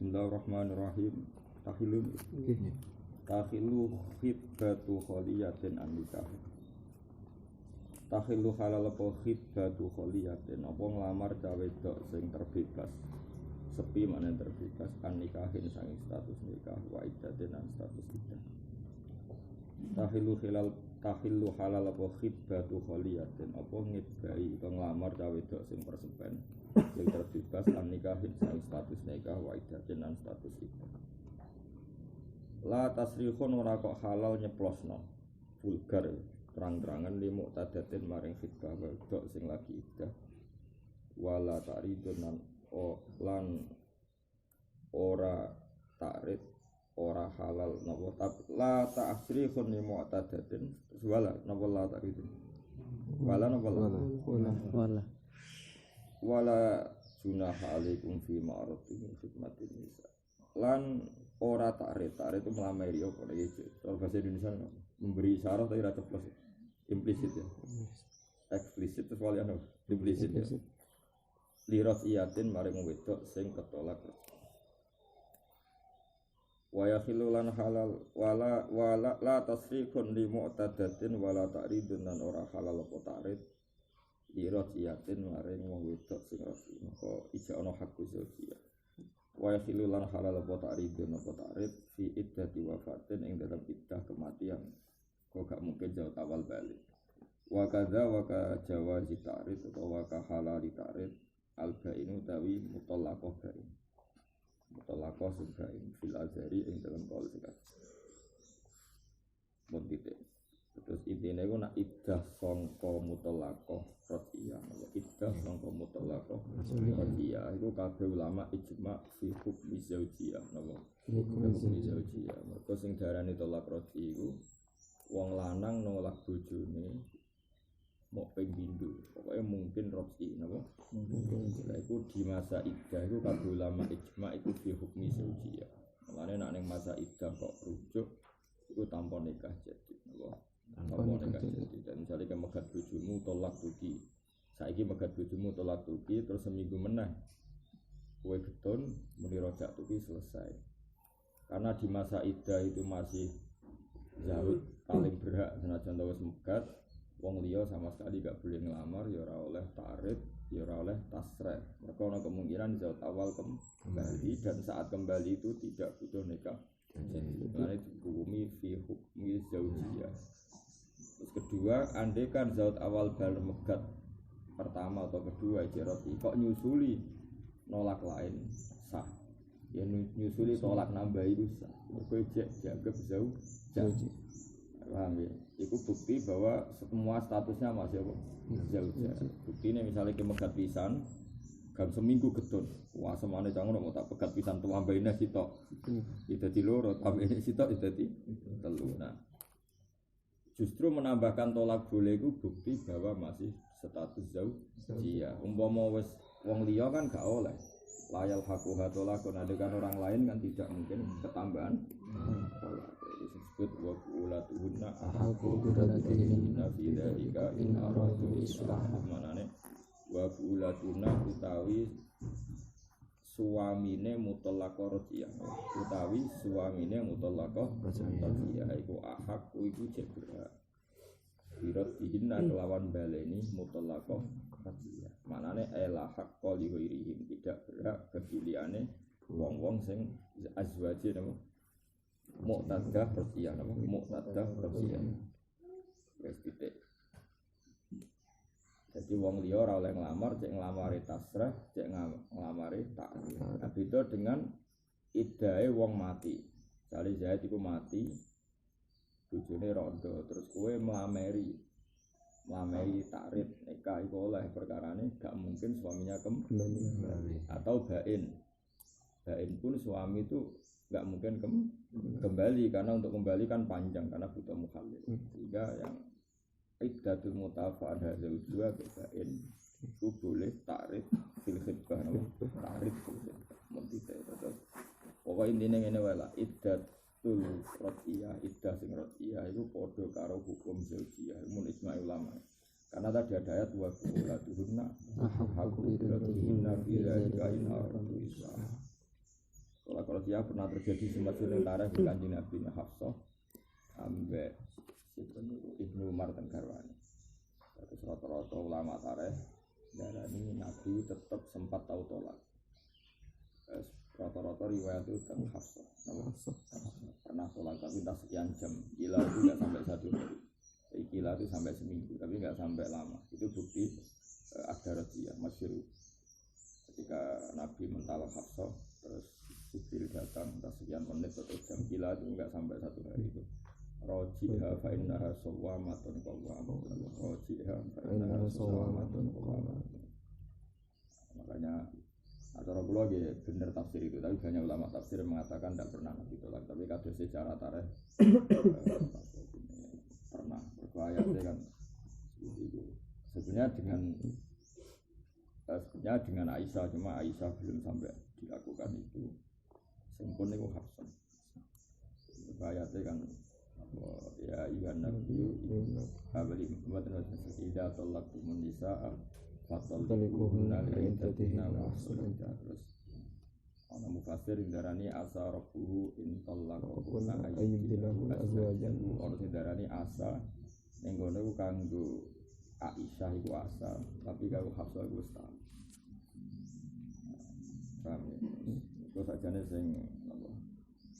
Bismillahirrahmanirrahim. Takhilu khitbatu kholiyatin an nikah. Takhilu halal apa khitbatu kholiyatin apa nglamar cawe wedok sing terbebas. Sepi mana terbebas an nikahin sang status nikah wa iddatin an status iddah. Takhilu halal apa khitbatu kholiyatin apa ngidbai utawa nglamar cawe wedok sing persepen sing terbebas an nikahin sang status nikah wa iddatin an status iddah. La tasrihun ora kok halal nyeplosno vulgar terang-terangan li muqtadatin maring khitbah wedok sing lagi iddah wala ta'ridun lan ora ta'rid ora halal napa la tasrihun li muqtadatin wala napa la ta'ridun wala junaha alaikum fi ma'rufin khidmatin nisa lan ora ta'rid itu melamari apa iki cara bahasa Indonesia memberi isyarat tapi ora ceplos implisit ya eksplisit terus wali ana implisit ya lirat iyatin maring wedok sing ketolak wa yakhilulan halal wala la tasrifun li mu'tadatin wala ta'ridun lan ora halal apa ta'rid lirat iyatin maring wong wedok sing rafi moko ija ana hak zaujiyah wa yakhilulan halal apa ta'ridun apa ta'rid fi iddati wafatin ing dalam iddah kematian kok gak mungkin jauh awal balik wa kadza wa ka jawazi ta'rid atau wa ka halali ta'rid al-ba'inu tawi mutallaqah ba'in mutallaqah subain fil azhari ing dalam qaul sikat mudite terus intine iku nak iddah sangka mutallaqah radiyah iddah sangka mutallaqah radiyah iku kabeh ulama ijma fi hukmi zaujiyah napa hukmi zaujiyah mergo sing darani tolak radhi iku wong lanang nolak bojone mau pengindul pokoknya mungkin radhi napa lha iku di masa iddah iku kabeh ulama ijma iku fi hukmi zaujiyah makane nek ning masa iddah kok rujuk iku tanpa nikah jadi napa tanpa nikah jadi dan misalnya megat bojomu tolak tuki saiki megat bojomu tolak tuki terus seminggu meneh kowe getun muni rojak tuki selesai karena di masa iddah itu masih zauj paling berhak senajan wis megat wong liya sama sekali gak boleh ngelamar ya ora oleh ta'rid ya ora oleh tasrih mereka ana kemungkinan zauj awal kembali dan saat kembali itu tidak butuh nikah jadi makanya dihukumi fi hukmi zaujiyah. Terus kedua andai kan zauj awal bal megat pertama atau kedua jeroti kok nyusuli nolak lain sah ya nyusuli tolak nambah itu sah mergo dianggap zauj paham ya itu bukti bahwa semua statusnya masih apa zauj bukti ini misalnya kemegat pisan gam seminggu getun wah semane cangon mau tak pegat pisan tuambaine sitok itu dadi loro tambene sitok itu dadi telu nah justru menambahkan tolak boleh itu bukti bahwa masih status zaujiyah umpama wis wong liya kan gak oleh layal hakuha tolak kan orang lain kan tidak mungkin ketambahan tolak disebut wa ulatuhunna ahaqu biradatihinna fi dzalika in aradu islah manane wa ulatuna utawi suamine mutallaqah radiyah utawi suamine mutallaqah radiyah iku ahaqu iku jebra biradatihinna kelawan baleni mutallaqah radiyah manane ela haqqa li ghairihim tidak berhak bagi liyane wong-wong sing azwaje napa muqtadah radiyah napa muqtadah radiyah wis titik. Jadi wong liya ora oleh nglamar, cek nglamari tasrih, cek nglamari ta'rid. Nah, beda dengan iddahe wong mati. Sale Zaid iku mati, bojone rondo, terus kowe nglamari ta'rid, nikah iku oleh perkarane gak mungkin suaminya kembali. Atau bain. Bain pun suami itu gak mungkin kembali karena untuk kembali kan panjang karena butuh mukhallil. Sehingga yang iddatul mutafa'ah zaujua bedain itu boleh ta'rid fil khitbah ta'rid mutite terus pokoknya intinya ngene wae lah iddatul radiyah iddah sing radiyah itu padha karo hukum zaujiyah mun ijma' ulama karena tadi ada ayat wa qulatuhunna ahqqu bi raddihinna fi dzalika in aradu islah Tolak Rodia pernah terjadi sempat sudah tarikh di Kanjeng Nabi Hafsah ambek Ibnu Umar dan Garwani. Terus rata-rata ulama tarikh darani Nabi tetap sempat tahu tolak. Rata-rata riwayat itu tentang Hafsah. Pernah tolak tapi tak sekian jam. Gila itu nggak sampai 1 hari. Gila itu sampai seminggu tapi nggak sampai lama. Itu bukti ada Rodia masyhur. Ketika Nabi mentalak Hafsah terus Jibril datang entah sekian menit atau jam, gila itu enggak sampai 1 hari itu. Rojiha fa innaha sawwamatun qawwamatun. Rojiha fa innaha sawwamatun qawwamatun. Makanya acara kula nggih bener tafsir itu, tapi banyak ulama tafsir mengatakan tidak pernah Nabi tolak, tapi kados secara tarikh pernah berayatnya kan itu. Sebenarnya dengan Aisyah, cuma Aisyah belum sampai dilakukan itu. Sempun itu Hafsah. Ayatnya kan ya Iwan Nabi Habli Muhammad Ida Tolaktumun Nisa'a Fatalikuhunna Li'intatina Wa'asulidah. Terus ada mufasir yang darani asa Rabbuhu Intallaqahunna Ayyibdilahu Azwajan. Orang yang darani asa Nenggone itu kanggo Aisyah itu asa, tapi kalau Hafsah itu setahun. Paham ya? Itu saja nih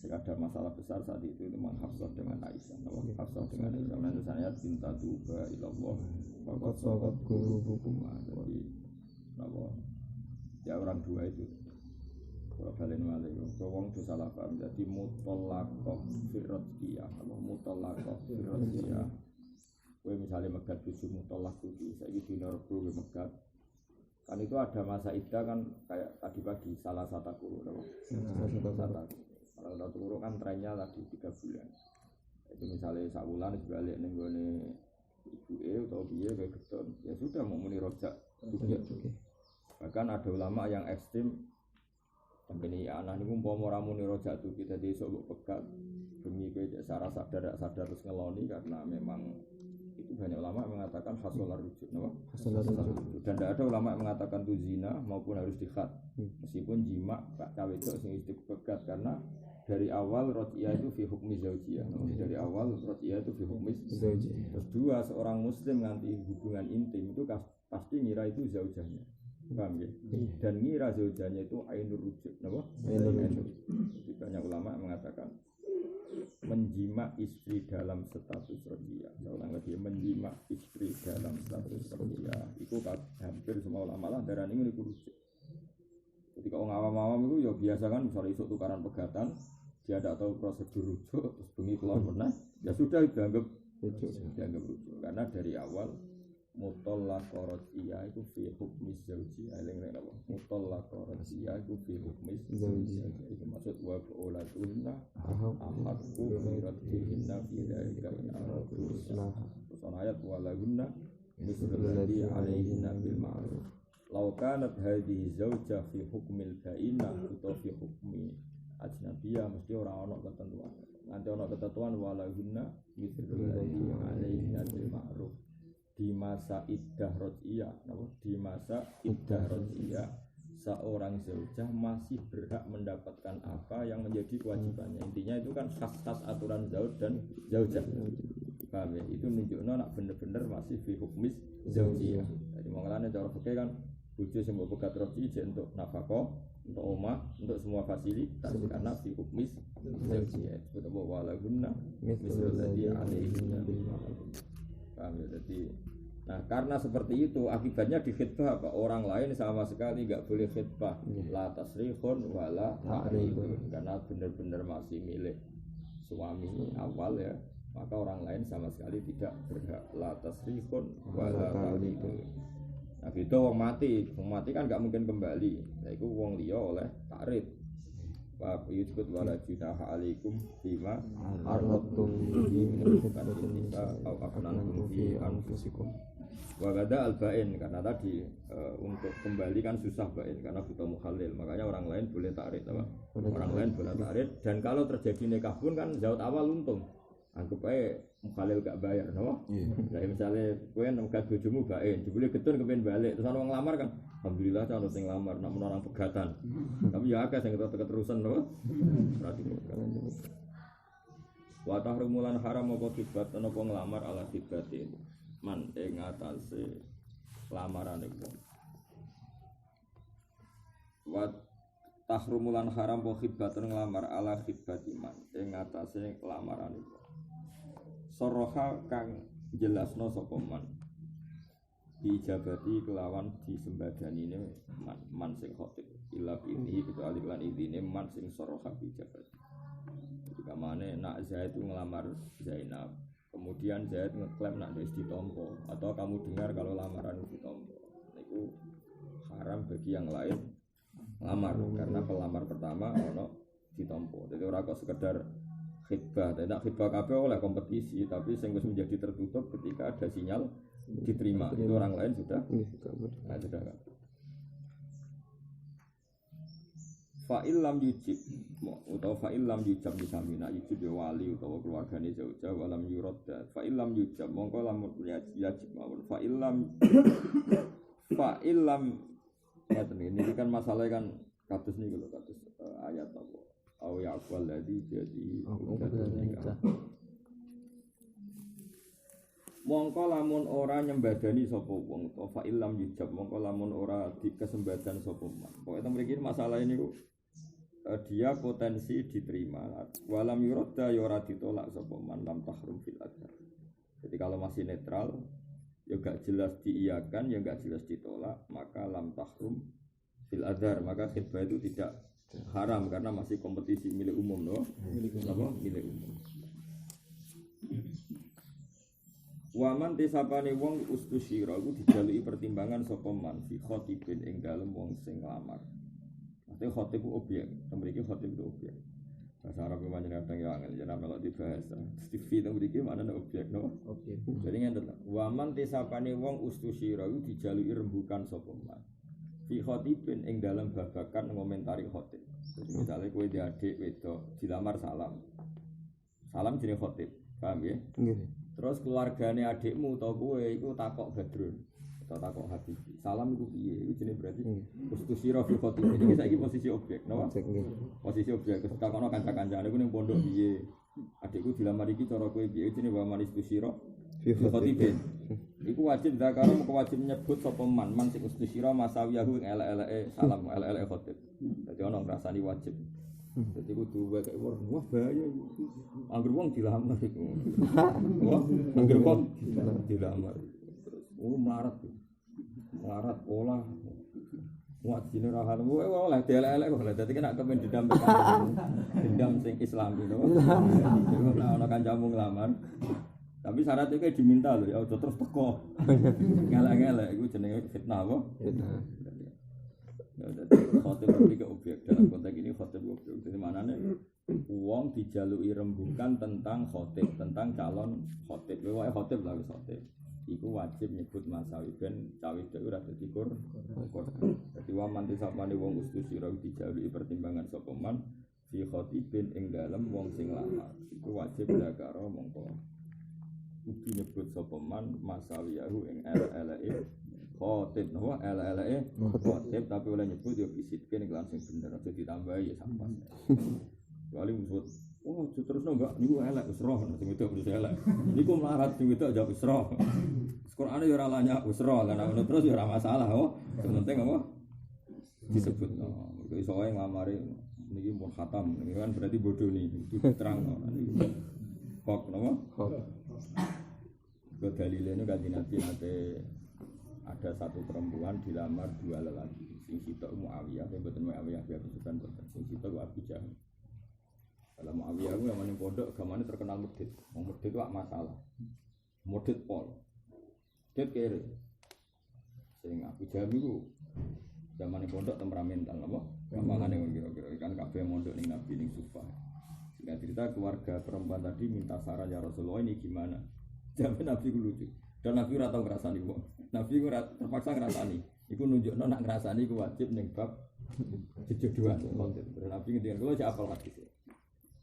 ada masalah besar saat itu memang Hafsah dengan Aisyah. Hafsah dengan Aisyah. Nanti saya cinta tuba ilallah. Waqad saqat qulubukum. Jadi ya orang dua itu. Kalau balen malih, wong itu salah paham. Jadi mutallaqah firradiyah. Mutallaqah firradiyah. Kowe misalnya megat bojo mutallaq kuwi, saiki dina Rebo kowe megat. Kan itu ada masa iddah kan kayak tadi pagi salah satu guru, Kalau guru kan trennya tadi 3 bulan. Itu misalnya sak wulan balik ning gone ibuke atau piye kayak gedon, ya sudah mau muni rojak. Bahkan ada ulama yang ekstrim begini anak niku umpama ora muni rojak tuh kita esuk mbok pegat bengi kowe secara sadar terus ngeloni karena memang itu banyak ulama mengatakan hasolar rujuk, dan tidak ada ulama mengatakan itu zina maupun harus dikhat, meskipun jima cawe itu sing istiqbat karena dari awal rojiyah itu fi hukmi zaujiyah, dari awal rojiyah itu fi hukmi zaujiyah. Terus dua seorang muslim nanti hubungan intim itu pasti ngira itu zaujahnya, paham ya? Dan ngira zaujahnya itu ainur rujuk, Jadi banyak ulama mengatakan menjima istri dalam status rojiyah. Seorang lagi menjima istri dalam status rojiyah. Itu hampir semua ulama lah darah ini rujuk. Ketika orang awam-awam itu ya biasa kan misalnya isu tukaran pegatan, dia tidak tahu prosedur rujuk, terus bengi keluar pernah, ya sudah dianggap rujuk. Karena dari awal mutallaqah rojiyah itu fi hukmi zaujiyah. Mutallaqah rojiyah itu fi hukmi zaujiyah. Itu maksud wa qaulatuhunna ahadku biraddihinna fi dzalika in aradu islah. Terus ayat walahunna mislul ladzi 'alaihinna bil ma'ruf. Law kanat hadhihi zaujah fi hukmil ba'inah atau fi hukmi ajnabiyah mesti ora ono ketentuan. Nanti ono ketentuan walahunna mislul ladzi 'alaihinna bil ma'ruf. Di masa iddah rojiyah, seorang zaujah masih berhak mendapatkan apa yang menjadi kewajibannya. Intinya itu kan khas-khas aturan zauj dan zaujah. Paham ya? Itu nunjukno nak bener-bener masih fi hukmis zaujiyah. Jadi mengalami cara fikih kan bojo sing mbok pegat rojiyah untuk nafkah, untuk omah, untuk semua fasilitas karena fi hukmis zaujiyah. Sebab walahunna mislul ladzi 'alaihinna bil ma'ruf. Paham ya? Jadi nah karena seperti itu akibatnya di khitbah apa orang lain sama sekali enggak boleh khitbah la tasrihun wala ta'rihun karena benar-benar masih milik suami awal ya, maka orang lain sama sekali tidak berhak la tasrihun wala ta'rihun. Nah itu wong mati kan enggak mungkin kembali. Nah itu wong liya oleh ta'rif. Wa yusbut wala junaha alaikum bima arradtum bihi min khitbatin nisa aw aqnantum fi anfusikum. Wa gada al-ba'in karena tadi untuk kembali kan susah ba'in karena butuh mukhalil, makanya orang lain boleh ta'rid orang lain boleh ta'rid. Dan kalau terjadi nikah pun kan zaut awal untung, anggap aja mukhalil gak bayar, no? Misalnya kowe nang bojomu ba'in, jebule getun kepen balik terus orang ngelamar kan Alhamdulillah cara sing lamar namun orang pegatan. Tapi ya akeh sing keterusan lho. Berarti wa tahrumulan haram apa kibat apa nglamar ala kibatin. Man ing atase lamarane wong. Wa tahrumulan haram apa kibat nglamar ala kibatiman ing atase lamarane wong. Soroha kang jelasno sapa man dijabati kelawan disembadanine man sing khotib ila ini kecuali lan idine man sing soroha dijabati. Ketika mana nak Zaid itu ngelamar Zainab, kemudian Zaid ngeklaim nak wis ditompo atau kamu dengar kalau lamaran itu ditompo, itu haram bagi yang lain lamar karena pelamar pertama ono ditompo. Jadi ora kok sekedar khidbah, tidak khidbah kabeh oleh kompetisi, tapi sing wis menjadi tertutup ketika ada sinyal diterima. Itu orang lain sudah sudah. Fa'il lam yujib utawa fa'il lam yujab disamina yujib ya wali utawa keluargane jauh-jauh walam yuradda fa'il lam yujab mongko lamun yajib mawon fa'il lam ini kan masalah kan kados niku lho kados ayat apa au yaqwal ladzi jadi mongko lamun ora nyembadani sapa wong utawa fa'il lam yujab mongko lamun ora dikesembadan sapa man pokoke mriki masalah ini kok dia potensi diterima walam yuradda ya ora ditolak sapa man lam tahrum fil adhar. Jadi kalau masih netral ya gak jelas diiyakan ya gak jelas ditolak maka lam tahrum fil adhar maka khidbah itu tidak haram karena masih kompetisi milik umum loh milik umum. Waman tisapane wong ustusyira iku dijaluki pertimbangan sapa man fi khatibin ing dalem wong sing nglamar. Itu khotib itu objek, memiliki khotib itu objek. Bahasa Arab memang kadang ya angel, jangan melok di bahasa. Stifi itu memiliki mana objek, no? Objek. Jadi ngeten, waman tisapane wong ustusyira itu dijaluki rembukan sapa man. Fi khotibin ing dalam babakan ngomentari khotib. Jadi misalnya kowe di adik wedok dilamar salam. Salam jenenge khotib, paham ya? Nggih. Terus keluargane adikmu utawa kowe iku takok Badrun. Atau takok Habib. Salam iku piye? Iku jenenge berarti ustusira fi khotib. Iki saiki posisi objek, napa? Posisi objek. Terus takono kanca-kancane iku ning pondok piye? Adikku dilamar iki cara kowe piye? Jenenge wa man ustusira fi khotib. Iku wajib zakaro mung wajib nyebut sapa man sing ustusira masawiyahu elek-eleke salam, elek-eleke khotib. Dadi ono ngrasani wajib. Jadi kudu wae kaya wah bahaya iki. Angger wong dilamar iku. Wah, angger wong dilamar. Melarat olah wajine rahan oleh delek-elek kok dadi nek kepen dendam sing Islam gitu. Nek ana kancamu nglamar tapi syarat iki diminta lho ya aja terus teko. Ngelek-ngelek iku jenenge fitnah apa? Fitnah. Ya dadi khotib iki objek dalam konteks ini khotib objek. Jadi manane wong dijaluki rembukan tentang khotib, tentang calon khotib. Wae khotib lah wis khotib. Iku wajib nyebut masawi ben cawe itu ora dadi korban. Dadi wa man tisapane wong ustusira dijaluki pertimbangan sapa man fi khatibin ing dalem wong sing lamar. Iku wajib dakaro mongko kudu nyebut sapa man masawiyahu ing eleke khatib napa eleke khatib tapi oleh nyebut yo bisitke ning langsung bener aja ditambahi ya sampas. Wali musuh oh, terusno enggak niku elek wis roh sing wedok wis elek. Niku melarat sing wedok jawab wis roh. Qur'ane yo ora lanya wis roh lan ngono terus yo ora masalah oh. Sing penting apa? Disebut. Mergo iso wae nglamari niki mun khatam. Niki kan berarti bodoh nih. Itu terang niku. Kok napa? Kok. Ke dalile niku kanjeng Nabi nate ada satu perempuan dilamar dua lelaki. Sing sitok Muawiyah, sing boten Muawiyah biar kesusahan boten. Sing sitok Abu Jahal. Kalau Muawiyah itu yang maning pondok, gamane terkenal medhit. Wong medhit itu masalah. Medhit pol. Medhit kere. Sing Abu Jahal itu zamane pondok temperamental apa? Gampangane kira-kira kan kabeh mondok ning Nabi ning Sufah. Singkat cerita keluarga perempuan tadi minta saran ya Rasulullah ini gimana? Jawab Nabi ku lucu. Dan Nabi ora tau ngrasani wong. Nabi ora terpaksa ngrasani. Iku nunjukno nak ngrasani iku wajib ning bab jejodohan. Nabi ngendikan kula jak apal hadis.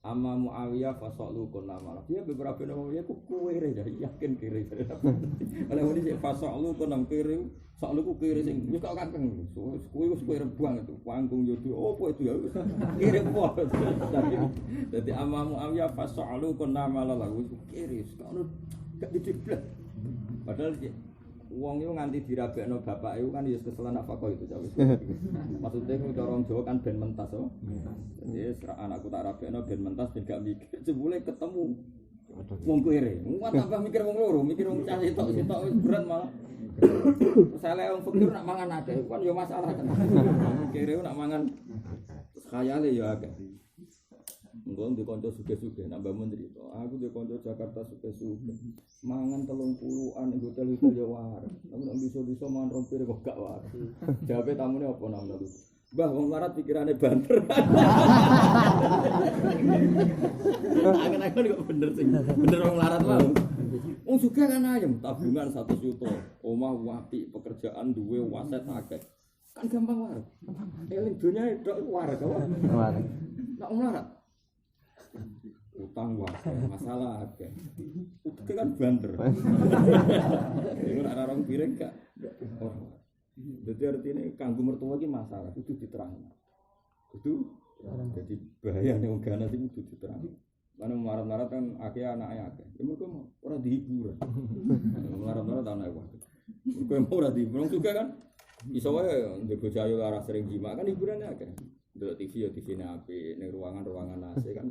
Amma Muawiyah fasaqlu kunna malah. Dia beberapa nama dia ku kere dari yakin kere. Kalau ini sih fasaqlu kunna kere, saklu ku kere sing wis kok kakeng. Kuwi wis kere buang itu. Panggung yo opo itu ya. Kere po. Dadi amma Muawiyah fasaqlu kunna malah wis kere. Sakno gak dijeblak. Padahal wong iku nganti dirabekno bapak iku kan ya keselan apa kok itu jawab. Maksudnya ku cara Jawa kan ben mentas oh. Jadi anakku tak rabekno ben mentas ben gak mikir. Jebule ketemu wong kere. Wong tambah mikir wong loro, mikir wong cah sitok wis berat malah. Sale wong fakir nak mangan akeh kan ya masalah kan. Kere nak mangan terus khayale ya akeh. Engko ndek kanca sugih-sugih nambah menteri. Aku ndek kanca Jakarta sugih-sugih. Mangan 30-an ning hotel-hotel ya waras. Tapi nek bisa-bisa mangan rompir kok gak waras. Jawabe tamune apa namanya lu? Mbah wong larat pikirane banter. Akan-akan kok bener sing. Bener wong larat wae. Wong sugih kan ayem, tabungan 1 juta. Omah apik, pekerjaan duwe waset akeh. Kan gampang waras. Eling dunya tok waras kok. Waras. Nek wong larat utang wae masalah akeh. Utang kan banter. Iku nek ora rong piring gak. Dadi artine kanggo mertua iki masalah kudu diterangno. Kudu dadi bahaya nek wong ganas iki kudu diterangno. Lan marat-marat kan akeh anake akeh. Ya mergo ora dihiburan. Marat-marat anake wae. Mergo ora dihiburan juga kan. Iso wae ndek bojayo lara sering jima kan hiburannya akeh. Delok TV ya TV-ne apik, ning ruangan-ruangan AC kan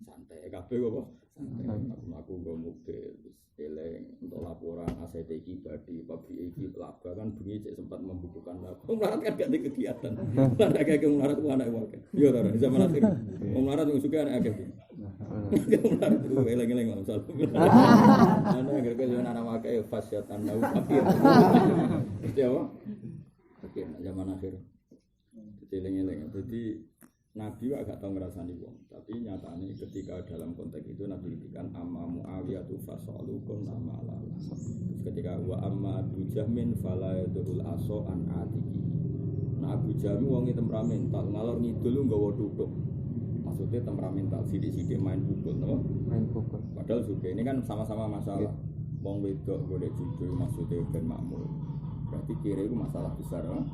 santai kabeh kok santai aku nggo mobil eleng untuk laporan ACT iki badi pabrik iki laba kan bengi cek sempat membukukan laba melarat kan gak ada kegiatan ada kayak melarat ku anak wae yo ta di zaman akhir melarat sing suka anak akeh melarat ku eleng-eleng langsung ana gara-gara yo anak wae fasyatan lau tapi mesti apa oke zaman akhir eleng-eleng jadi Nabi agak tahu ngerasani wong, tapi nyatanya ketika dalam konteks itu Nabi ngendikan amma Muawiyah tu fasalu kun nama Allah. Ketika wa amma Abu Jahmin fala yadul aso an atiki. Nah Abu Jahmin wonge temperamental, ngalor ngidul nggawa tutuk. Maksudnya temperamental, sidik-sidik main pukul, no? Main pukul. Padahal juga ini kan sama-sama masalah. Wong wedok golek cucu maksudnya ben makmur. Berarti kira itu masalah besar, no?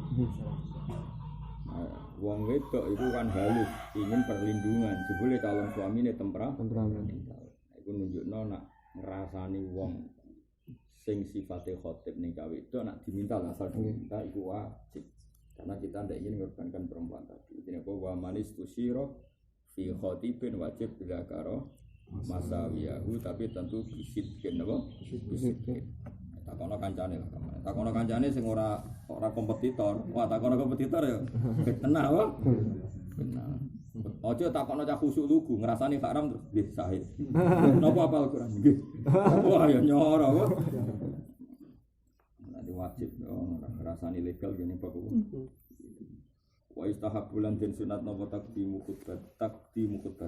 Wong wedok itu kan halus, ingin perlindungan. Jebule calon suamine temperamental. Iku nunjukno nak ngrasani wong sing sifate khotib ning gawe wedok nak diminta asal diminta iku wajib. Karena kita ndak ingin mengorbankan perempuan tadi. Jenenge apa wa manis tusyira fi khotibin wajib bila karo masawiyahu tapi tentu bisidkin apa? Bisidkin. Takono kancane lah kamane. Takono kancane sing ora kompetitor. Wah, takono kompetitor ya fitnah wae. Fitnah. Aja takono cah khusuk lugu, ngrasani haram terus nggih sahih. Napa apal Quran nggih. Wah, ya nyoro wae. Nanti wajib ngrasani legal gini Pak. Wa istahabulan den sunat napa takdimu khutbah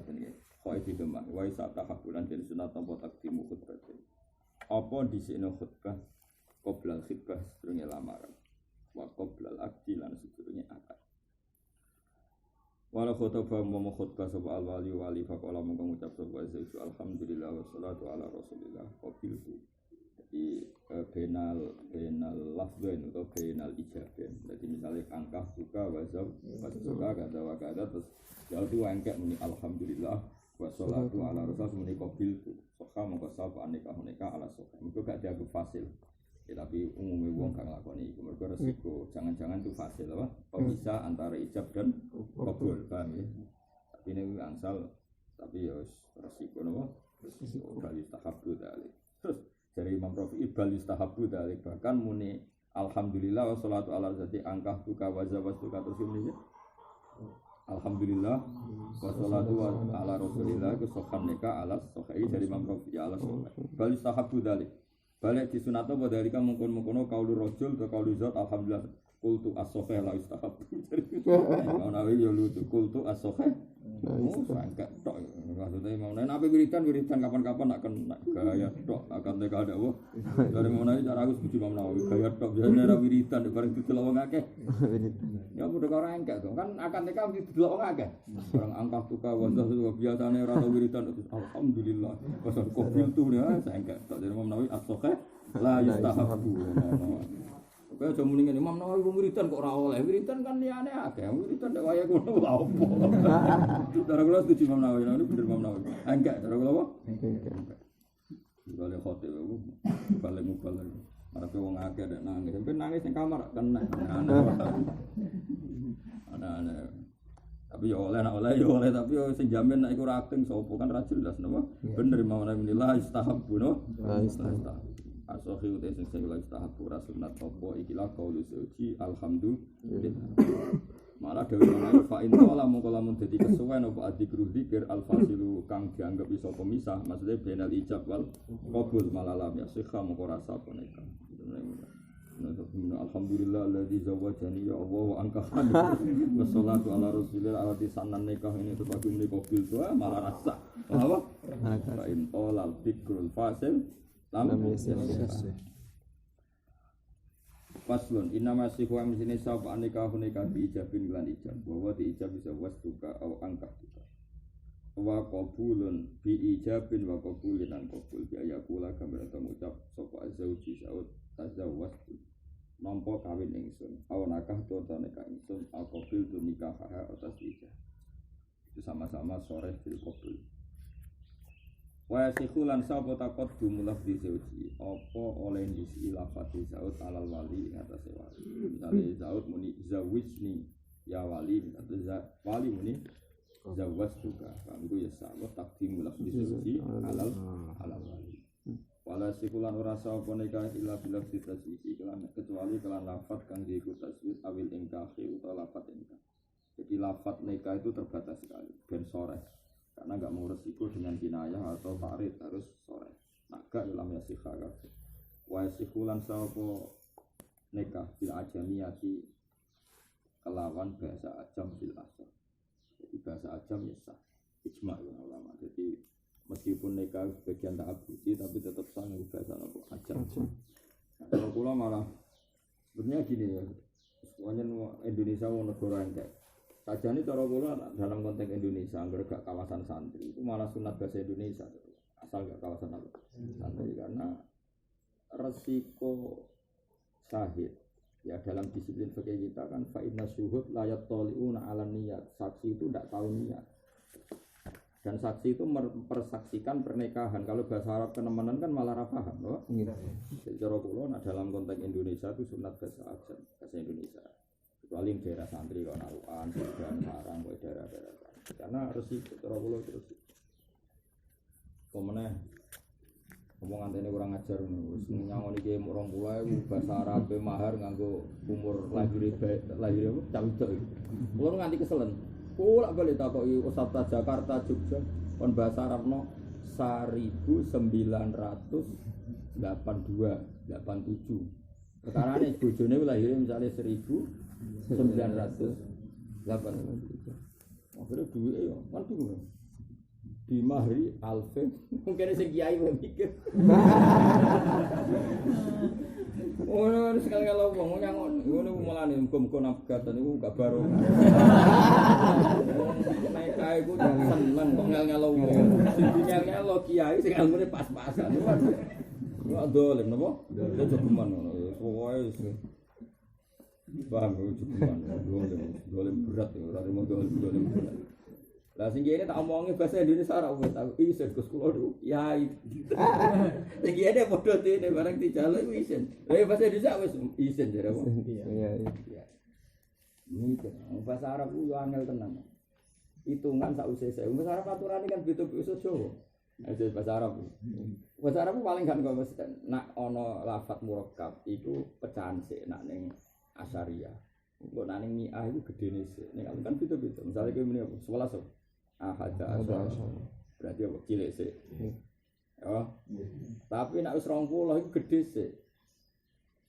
ini. Kok iki demak. Wa istahabulan den sunat napa takdimu khutbah. Apa dhisikno khutbah qoblal khutbah sedurunge lamaran wa qoblal aqdi lan sedurunge akad wala khutbah momo khutbah sapa al wali faqala mongko ngucap sapa Zaidu alhamdulillah wassalatu ala rasulillah qabiltu jadi benal lafzain atau benal ijaben jadi misalnya angkah buka wazab suka kada terus jauh angkat muni alhamdulillah wassalatu ala rasul muni qabiltu sokha mongko sapa nikah ala sokha itu gak dianggap fasil ya, tapi umumnya wong gak nglakoni iku mergo resiko jangan-jangan itu fasil apa bisa antara ijab dan qabul paham ya tapi ini angsal tapi ya resiko napa resiko bali tahabbu dalik terus dari Imam Rafi'i bali tahabbu dalik bahkan muni alhamdulillah wassalatu ala zati angkah buka wazawaz buka terus muni alhamdulillah wassalatu ala rasulillah kesokan nikah ala sokai dari Imam Rafi'i ala sokai bali sahabu dalik balik disunatno bahwa dari kamu mengkono kaulu rojul ke kaulu zat alhamdulillah kultu as-sokai la istahabu kalau nawi ya lucu kultu as-sokai Enggak tok. Maksudnya mau nabi wiridan kapan-kapan nak kena gaya tok akan teka ada wah. Dari mana cara aku setuju Imam Nawawi gaya tok biasanya ra wiridan bareng didelok wong akeh. Ya udah kok ora enggak dong. Kan akan teka didelok wong akeh. Barang angka tuka wajah itu biasanya ora tau wiridan alhamdulillah. Pasal kopi itu ya saya enggak tok dari Imam Nawawi as-sahih la yustahabbu. Kaya aja muni ngene Imam Nawawi wong wiridan kok ora oleh. Wiridan kan liyane akeh. Wiridan nek waya ngono lha opo. Cara kula setuju Imam Nawawi, ini bener Imam Nawawi. Enggak, cara kula apa? Enggak. Balik khote aku balik mubal. Arepe wong akeh nek nangis, sampe nangis ning kamar kena. Ana-ana. Tapi ya oleh tapi yo sing jamin nek iku ora akting sapa kan ra jelas napa. Bener Imam Nawawi la istahabbu no. Istahabbu. Asohi utai sing lagi tahap pura sunat topo ikilah kaulu suci alhamdulillah. Malah dewi mana fa'in tola mengkolamun jadi kesuwen apa adikru dzikir alfasilu kang dianggap iso pemisah maksudnya benal ijab wal qabul malalam ya sikha mengko rasa poneka. Alhamdulillah alladzi zawwajani ya Allah wa angkahani wassalatu ala rasulillah alati sanan nikah ini terbagi menika bil doa malah rasa apa fa'in tola dzikrul fasil lam Faslun inna masih wa misine sab anika hunika bi ijabin lan ijab bahwa di ijab bisa wastuka au angka kita wa qabulun bi ijabin wa qabulin lan qabul bi ayakula gambar ngucap sapa azauji saut tazawwastu nampa kawin ingsun au nakah to nikah ingsun au qabul tu nikah atas ijab itu sama-sama sore bil qabul wa sikhulan sapa takot jumlah di zauji apa oleh disi lafati zaud alal wali ing atase wali misale zaud muni zawijni ya wali atau wali muni zawas juga kan iku ya sama takdim lafzi zauji alal wali wala sikhulan ora sapa nikah illa bilaf tasisi kecuali kelan lafat kang diiku tasbih awil ingkahi utawa lafat ingkah jadi lafat nikah itu terbatas sekali ben sore karena enggak mau resiko dengan kinayah atau tarid harus sore. Naga dalam yasikha kabeh. Wa yasikhulan sapa nikah bil ajamiyati kelawan bahasa ajam bil asal. Jadi bahasa ajam ya sah. Ijma' ulama. Jadi meskipun nikah sebagian tak abudi tapi tetap sah nggo bahasa apa ajam. Nah, kalau kula malah sebenarnya gini ya. Semuanya Indonesia mau negara enggak sajane cara kula dalam konteks Indonesia anggar gak kawasan santri itu malah sunat bahasa Indonesia asal gak kawasan apa santri karena resiko syahid ya dalam disiplin fikih kita kan fa inna syuhud la yattali'una 'ala niyat saksi itu tidak tahu niat dan saksi itu mempersaksikan pernikahan kalau bahasa Arab kenemanan kan malah ra paham loh jadi cara kula dalam konteks Indonesia itu sunat bahasa Indonesia kecuali daerah santri kok narukan, dan sarang kok daerah-daerah karena resiko cara kula terus pemeneh ngomong antene kurang ajar wis nyangon iki 20.000 bahasa Arab mahar nganggo umur lahir apa cawidok iki kula nganti keselen kula bali takoki Ustaz Jakarta Jogja kon bahasa Arabno 1982 87 perkarane bojone lahir misale 1908 akhirnya duit ya kan bingung di mahri alfen mungkin sing kiai mikir ono sekali kalau wong nyangon ngono mulane muga-muga nafgatan iku gak baro nek kae ku seneng kok ngel-ngelo wong sing ngel-ngelo kiai sing ilmune pas-pasan wae dolen napa jogeman ngono pokoke paham cukupan dolen berat ya ora mau dolen berat lah sing kene tak omongi bahasa Indonesia ora wis aku iso Gus kula lho yai sing kene padha dene bareng dijaluk isin bahasa Indonesia wis isin jare kok iya ini bahasa Arab ku yo angel tenan hitungan sak usese bahasa Arab aturane kan beda-beda Jawa bahasa Arab bahasa Arab paling kan kok nak ana lafaz murakkab iku pecahan sik nak ning Asyariah. Kok nang mi'ah iku gedene sik. Nek kan beda-beda. Misale kowe muni 11 ahada asyara. Berarti apa cilik sik. Ya. Tapi nek wis 20 iku gedhe sik.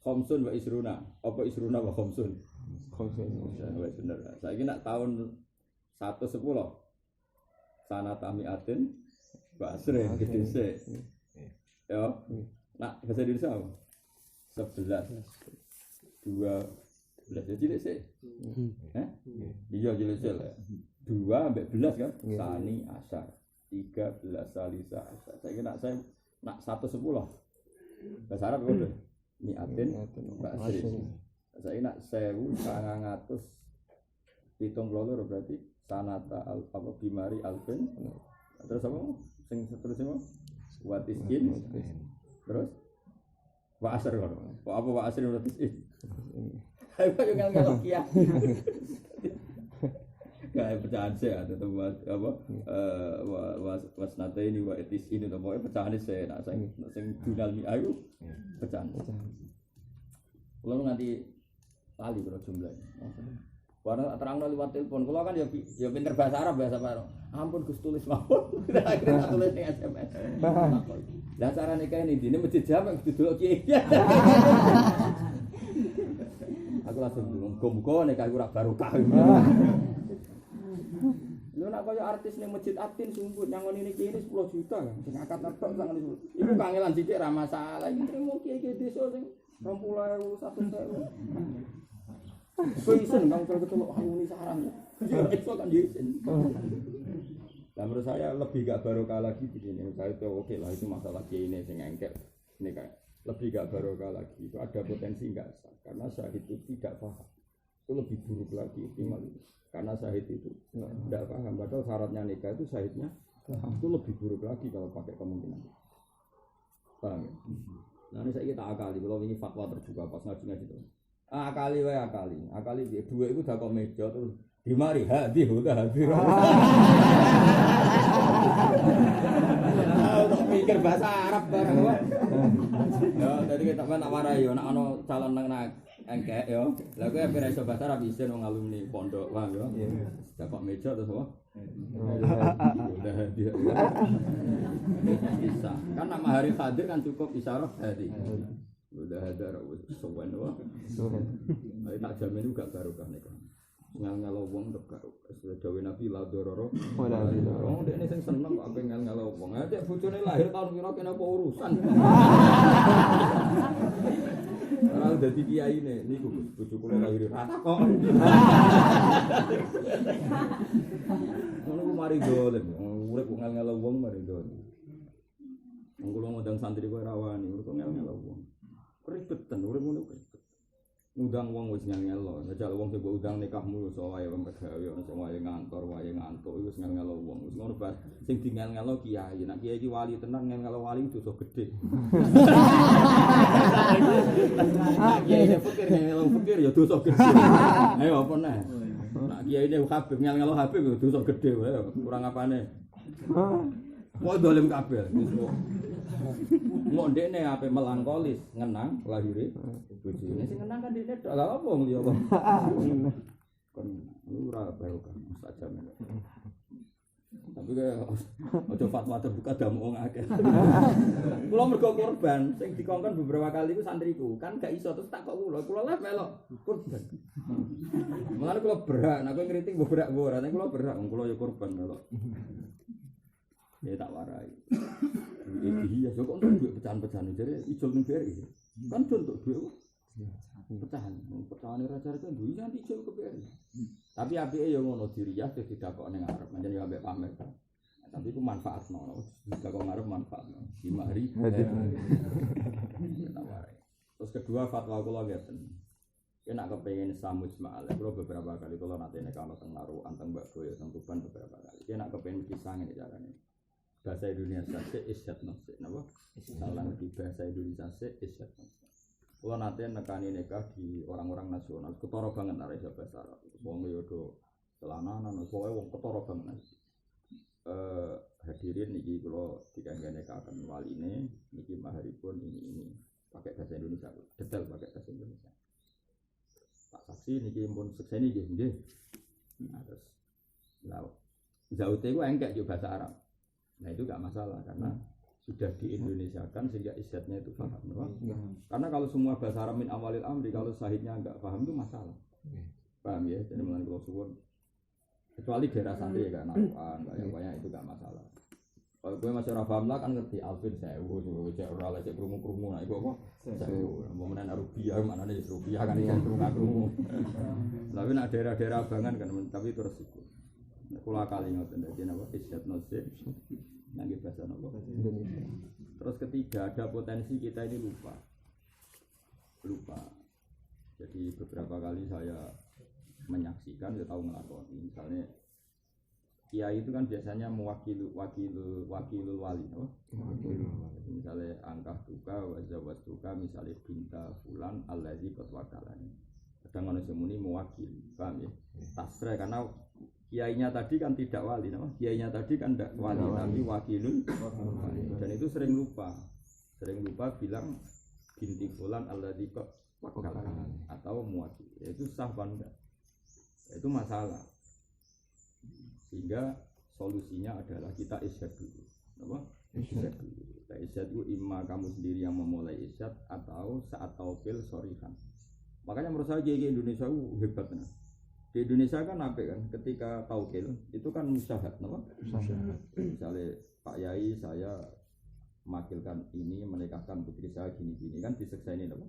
Khamsun wa isruna. Apa isruna wa khamsun? Khamsun. Wis bener. Saiki nek tahun 110 sanata mi'atin wa asrin gitu sih. Ya. Nah, bahasa Indonesia apa? 11 12 jadi sih. Iya jadi sih lah. 2 sampai 11 kan? Sani asar. 13 salisa asar. Saya nak 110. Bahasa Arab udah. Mi'atin wa asrin. Saya nak 1972 berarti sanata apa bimari alfin. Terus apa? Sing seterusnya what is in? Terus wa asr kono. Apa wa asr what is in? Ayo ngal-ngal ya. Kayak pecahan saya ada tempat apa wasnata ini wa etis ini to pokoke pecahan saya nak sing dunal mi ayu pecahan. Kalau nanti lali kalau jumlahnya. Warna terangno liwat telepon. Kalau kan ya pinter bahasa Arab bahasa Arab. Ampun Gus tulis mawon. Akhirnya tulis ning SMS. Lah carane kae ini masjid jamak didelok kiai. Aku langsung muga-muga nek aku ora barokah. Lho nek kaya artis ning masjid Atin sumput nyangoni niki 10 juta kan. Sing akad tok sangat iku. Iku kangelan sithik ra masalah. Iki trimo kiai-kiai desa sing 20.000 100.000. Kau isen bang kalau ketemu ini sarang, itu kan isen. Dan menurut saya lebih gak barokah lagi begini. Saya itu oke lah itu masalah ini sing engkel. Ini kayak lebih gak barokah lagi. Itu ada potensi nggak sah karena syahid itu tidak paham. Itu lebih buruk lagi optimal karena syahid itu tidak paham. Padahal syaratnya nikah itu syahidnya itu lebih buruk lagi kalau pakai kemungkinan. Paham ya? Nah ini saya kita akali. Kalau ini fatwa terbuka pas ngaji itu. Akali dia dua itu dah kok meja terus di mari hadi udah hadir. Untuk mikir bahasa Arab bareng wae. Ya tadi kita tak warai yo nek ana calon nang engkek yo. Lah kowe ora iso bahasa Arab isin wong alumni pondok wae yo. Dah kok meja terus apa? Udah hadir. Bisa. Kan nama hari hadir kan cukup isyarah hadi. Udah ada sowan wae. Ayo tak jamin juga barokah nikah. Ngal-ngal wong tetep barokah. Dawuh Nabi la dororo. Oh dekne sing seneng kok ape ngal-ngal wong. Ate bojone lahir tahun pira kene apa urusan. Ora dadi kiyaine niku bojo kula lahir rata kok. Ngono ku mari dolen. Urip ngal-ngal wong mari dolen. Wong kula ngundang santri kowe rawani, urip ngal-ngal wong. Keribetan, urip ngono keribet. Ngundang wong wis ngel-ngelo, njajal wong sing mbok undang nikahmu iso wae wong pegawe, iso wae ngantor, wae ngantuk, wis ngel-ngelo wong. Wis ngono bar sing dingel-ngelo kiai. Nek kiai iki wali tenan ngel-ngelo wali dosa gedhe. Kiai fikir ngel-ngelo fikir ya dosa gedhe. Ayo apa neh? Nek kiai ne Habib ngel-ngelo Habib ya dosa gedhe wae, kurang apane. Wong dolim kabeh. Mau ndekne ape melankolis ngenang lahire bojone sing ngenang kan dekne tok lha opo ngliya kok kon ora barokah saja men tapi kaya aja fatwa terbuka damu wong akeh kula mergo korban sing dikongkon beberapa kali ku santriku kan gak iso terus tak kok kula lah melok korban mulane kula berak nek kowe ngritik mbok berak ora nek kula berak wong kula ya korban melok ya tak warai. Iya, kok untuk duit pecahan-pecahan jadi ijol ning BRI. Kan untuk duit pecahan. Pecahan raja itu duit nanti ijol ke BRI. Tapi apike ya ngono diriyah wis didakok ning arep, pancen ya ambek pamer. Tapi itu manfaatno. Didakok ngarep manfaatno. Dimari. Tak warai. Terus kedua fatwa kula ngeten. Nek kepengin samus ma'al, kula beberapa kali kula nate nek ana teng Narukan teng Mbak Boyo teng Tuban beberapa kali. Nek kepengin kisah ngene carane. Bahasa Indonesia se isyat nafsi, napa? Salah di bahasa Indonesia se isyat nafsi. Kalau nanti nekani nikah di orang-orang nasional, ketara banget nari bahasa Arab. Wong yo do celananan, pokoknya wong ketara banget. Hadirin niki kula dikangge nikahaken waline, niki maharipun ini pakai bahasa Indonesia, detail pakai bahasa Indonesia. Pak saksi niki pun sekseni nggih. Nah terus lha zaute ku engkek yo bahasa Arab. Nah itu gak masalah karena sudah di Indonesiakan sehingga isyatnya itu paham. Karena kalau semua bahasa Arab min awalil amri kalau sahidnya enggak paham itu masalah. Paham ya? Jadi mulai kalau suwun Kecuali daerah santri ya naruhan, banyak itu gak masalah. Kalau gue masih ora paham lah kan ngerti Alvin 1000 tuh, cek ora lah cek krungu-krungu nah iku apa? 1000. Momen rupiah maknane rupiah kan iso krungu-krungu. Tapi nek daerah-daerah abangan kan tapi terus iku. Kula kali ngoten dadi napa isyad nasib. Nangge bahasa napa? Indonesia. Terus ketiga ada potensi kita ini lupa. Jadi beberapa kali saya menyaksikan ya tahu ngelakoni misalnya kiai itu kan biasanya mewakili wakilul wali, no? Misalnya angkah duka, wazawat duka, misalnya binta fulan, allazi qad wakalani. Kadang manusia muni mewakili, paham ya? Tasreh karena kiainya tadi kan tidak wali, no? Kiainya tadi kan tidak wali, tapi wakilul wali. Dan itu sering lupa bilang binti fulan, allazi qad wakalani atau mewakili. Itu sah apa enggak? Itu masalah. Sehingga solusinya adalah kita isyad dulu. Apa? Isyad dulu. Kita isyad itu imma kamu sendiri yang memulai isyad atau saat taukil sorihan. Makanya menurut saya kiai Indonesia itu hebat. Nah. Di Indonesia kan apa kan? Ketika taukil itu kan musyahad, apa? Musyahad. Misalnya Pak Yai saya memakilkan ini menikahkan putri saya gini-gini kan diseksaini apa?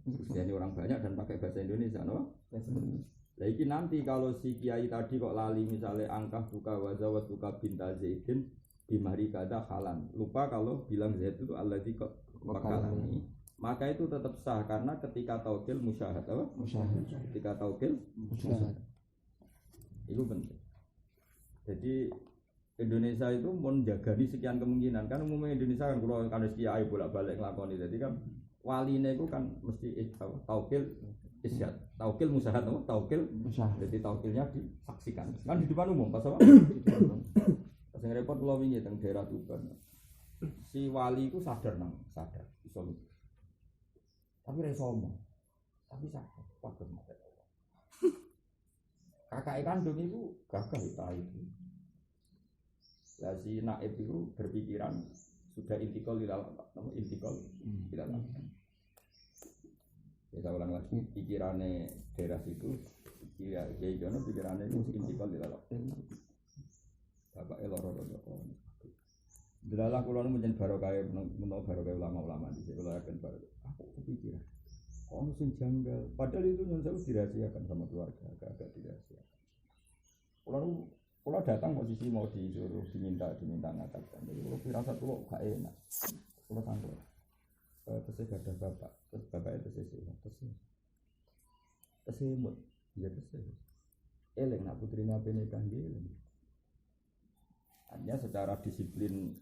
Diseksaini orang banyak dan pakai bahasa Indonesia, apa? Lagi nanti kalau si kiai tadi kok lali misalnya angkah buka wazawat buka binta Zaidin bimari kada halan lupa kalau bilang Zaid itu allazi kok wakalani maka itu tetap sah karena ketika taukil musyahad apa? Musyahad. Ketika taukil musyahad. Itu penting. Jadi Indonesia itu menjaga sekian kemungkinan kan umumnya Indonesia kan kalau kan kiai bolak-balik nglakoni jadi kan waline itu kan mesti taukil isyad, taukil musyahad, taukil musyahad. Jadi taukilnya disaksikan. Kan di depan umum, pas apa? Pas yang repot kalau wingi teng daerah Tuban. Si wali itu sadar iso. Tapi ra sombong. Tapi sadar, padha mate. Kakak kandung itu gagah itu. Lah si naib itu berpikiran sudah intikal kita ulang lagi pikirannya daerah situ kiai jono pikirannya itu intikal dilalap bapak eloro dilalah kulon menjadi barokah menolak barokah ulama-ulama di sini akan barokah aku kepikiran ono sing janggal padahal itu yang saya dirahasiakan sama keluarga agak dirahasiakan kalau datang posisi mau disuruh diminta ngatakan jadi kalau firasat kalau gak enak kalau tanggung terus gak ada bapak, terus bapak itu terus imut, ya terus eleng nak putrinya nikah eleng. Hanya secara disiplin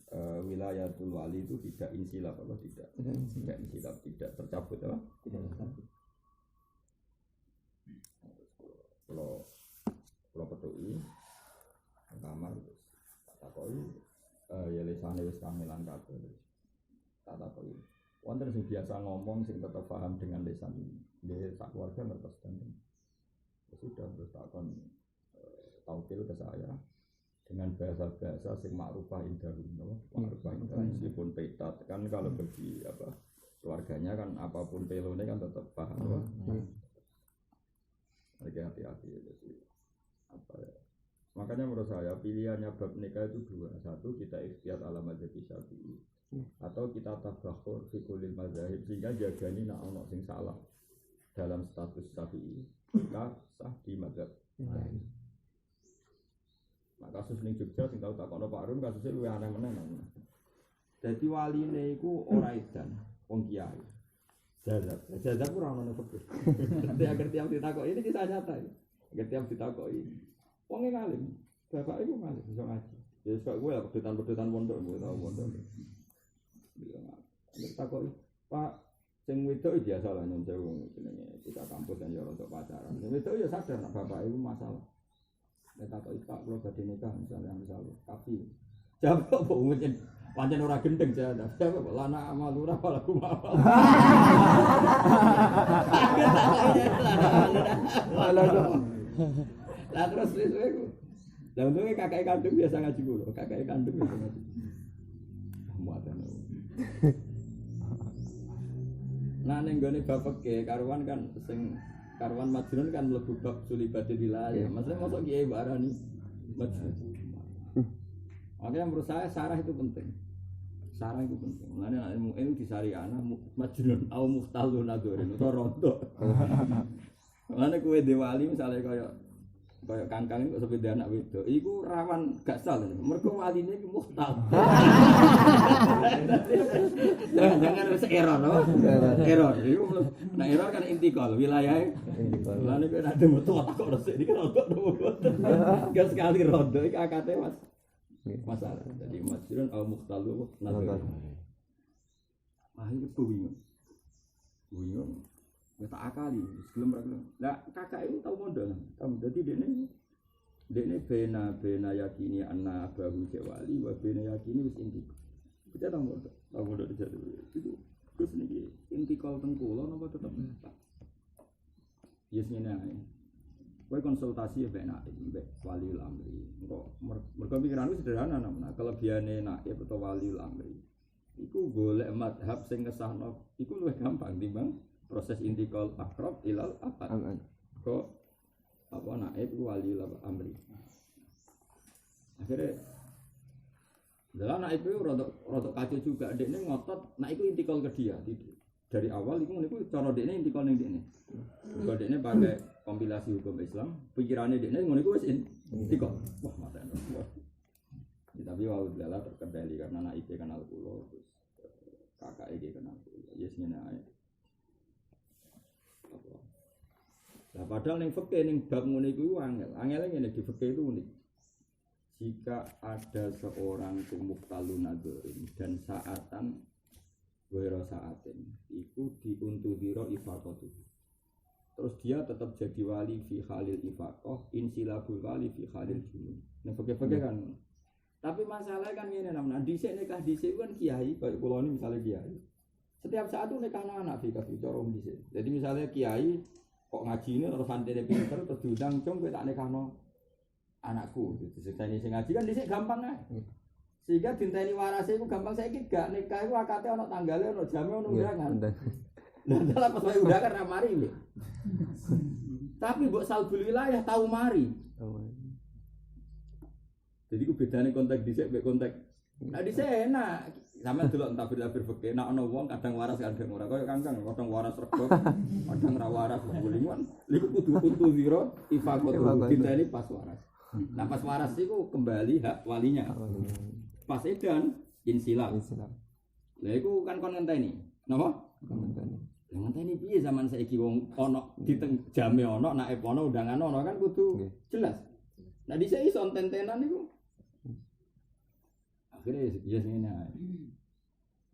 wilayatul wali itu tidak insilaf atau tidak insilaf, tidak tercabut apa? Tidak tercabut. Kalau petui kamar tak takoi ya lesane wis kamilan kabeh. Tak takoi wonten sing biasa ngomong sing tetap paham dengan lisan nggih sak keluarga ngertos dan sudah terus takon taukil ke saya dengan bahasa-bahasa sing ma'rufah indahum ma'rufah indah meskipun petat kan kalau bagi apa keluarganya kan apapun pelone kan tetap paham hati-hati jadi apa ya makanya menurut saya pilihannya bab nikah itu dua satu kita ikhtiyat ala mazhab Syafi'i atau kita tabakhur fi kulli mazahib sehingga jagani nak ono sing salah dalam status Syafi'i kita sah di mazhab lain. Nah kasus ning Jogja sing tau takono Pak Arun kasusnya luwih aneh meneh. Dadi waline iku ora edan wong kiai. Jazab ora ono fikih. Nanti agar tiap ditakoki ini kisah nyata. Agar tiap ditakoki wong ngalim, bapak iku ngalim iso ngaji. Ya kok gue lah pedutan pondok gue tau pondok. Nek takoki, Pak, sing wedok biasa lah nyun sewu jenenge kita kampus dan ya untuk pacaran. Sing wedok ya sadar nek bapak iku masalah. Nek takoki Pak kula badhe nikah misalnya tapi jawab kok mungkin pancen ora gendeng jawab. Jawab lana amalura walaku amal. Lah terus wis ku. Lah untungnya kakak kandung biasa ngaji kula, kakak kandung biasa ngaji. Muatan. Nah ning gone bapak ke karuan kan sing Karwan Majnun kan mlebu bab sulibatil wilayah. Maksudnya masuk kiai barani Majnun. Makanya menurut saya sarah itu penting. Sarah itu penting. Mulanya ilmu itu disari anak Majnun au muhtalun adoren utawa rondo. Mulanya kowe dewali misalnya kaya kangkang itu sepeda anak wedok. Iku rawan gak salah. Mergo waline iku muhtal. Jangan wis error, no? Error. Iku nek error kan intikal wilayahe. Intikal. Mulane kowe nek metu takok resik iki rondo nopo. Gak sekali rondo iki akate Mas. Masalah. Jadi Majnun au muhtalu nazar. Itu bingung. Bingung. Wis tak akali, sebelum ra gelem. Lah kakak itu tau mondok. Dadi dekne bena yakini anna abahu wali wa bena yakini wis inti. Kita tau mondok di jatuh. Itu terus niki intikal teng kula napa tetep tak. Yes ngene ae. Kowe konsultasi mbek naik mbek wali amri. Engko mergo pikiranku sederhana namanya kelebihane naik atau wali amri. Iku golek madhab sing ngesahno iku luwih gampang timbang proses intikal akrab ilal abad. Kok apa naik wali amri. Akhirnya dalam naik itu rodok kacau juga. Dekne ngotot naik itu intikal ke dia. Dari awal itu cara dekne intikal ning dekne. Kalau dekne pakai kompilasi hukum Islam, pikirannya dekne ngono iku wis intikal. Wah, mata. Tapi walau dalah terkendali karena anak itu kenal kula terus kakak iki kenal kula. Yes ngene ae. Nah, padahal ning fikih ning bab ngene iku angel. Angele ngene di fikih itu unik. Jika ada seorang muhtalun nadzorin dan saatan wira saatin itu diuntudiro ifaqatuh. Terus dia tetap jadi wali fi khalil ifaqah insilabul wali fi khalil junun. Nah, fikih kan. Tapi masalahnya kan ngene namanya dhisik nikah dhisik kan kiai, kayak kula ini misalnya kiai. Setiap saat itu nikah anak fikih cara dhisik. Jadi misalnya kiai kok ngaji ini terus santene pinter terus diundang cung kowe tak nikahno anakku gitu. Sing ngaji kan dhisik gampang ae. Sehingga dinteni warase iku gampang saiki gak nikah iku akate ana tanggale ana jame ana undangan. Lah dalah pas wae undangan ra mari lho. Tapi mbok salbul wilayah tau mari. Jadi ku bedane konteks dhisik mek konteks. Nah dhisik enak. Sampeyan delok tabir-tabir fikih nek ana wong kadang waras kadang ora kaya kangkang kadang waras rego kadang ra waras gulingan niku kudu untu zira ifaqatu dinteni pas waras. Nah pas waras iku kembali hak walinya. Pas edan insilab. Lah iku kan kon ngenteni. Napa? Ngenteni. Lah ngenteni piye zaman saiki wong ana di jame ana naib ana undangan ana kan kudu jelas. Nah dhisik iso tentenan niku. Akhirnya ya ngene ae.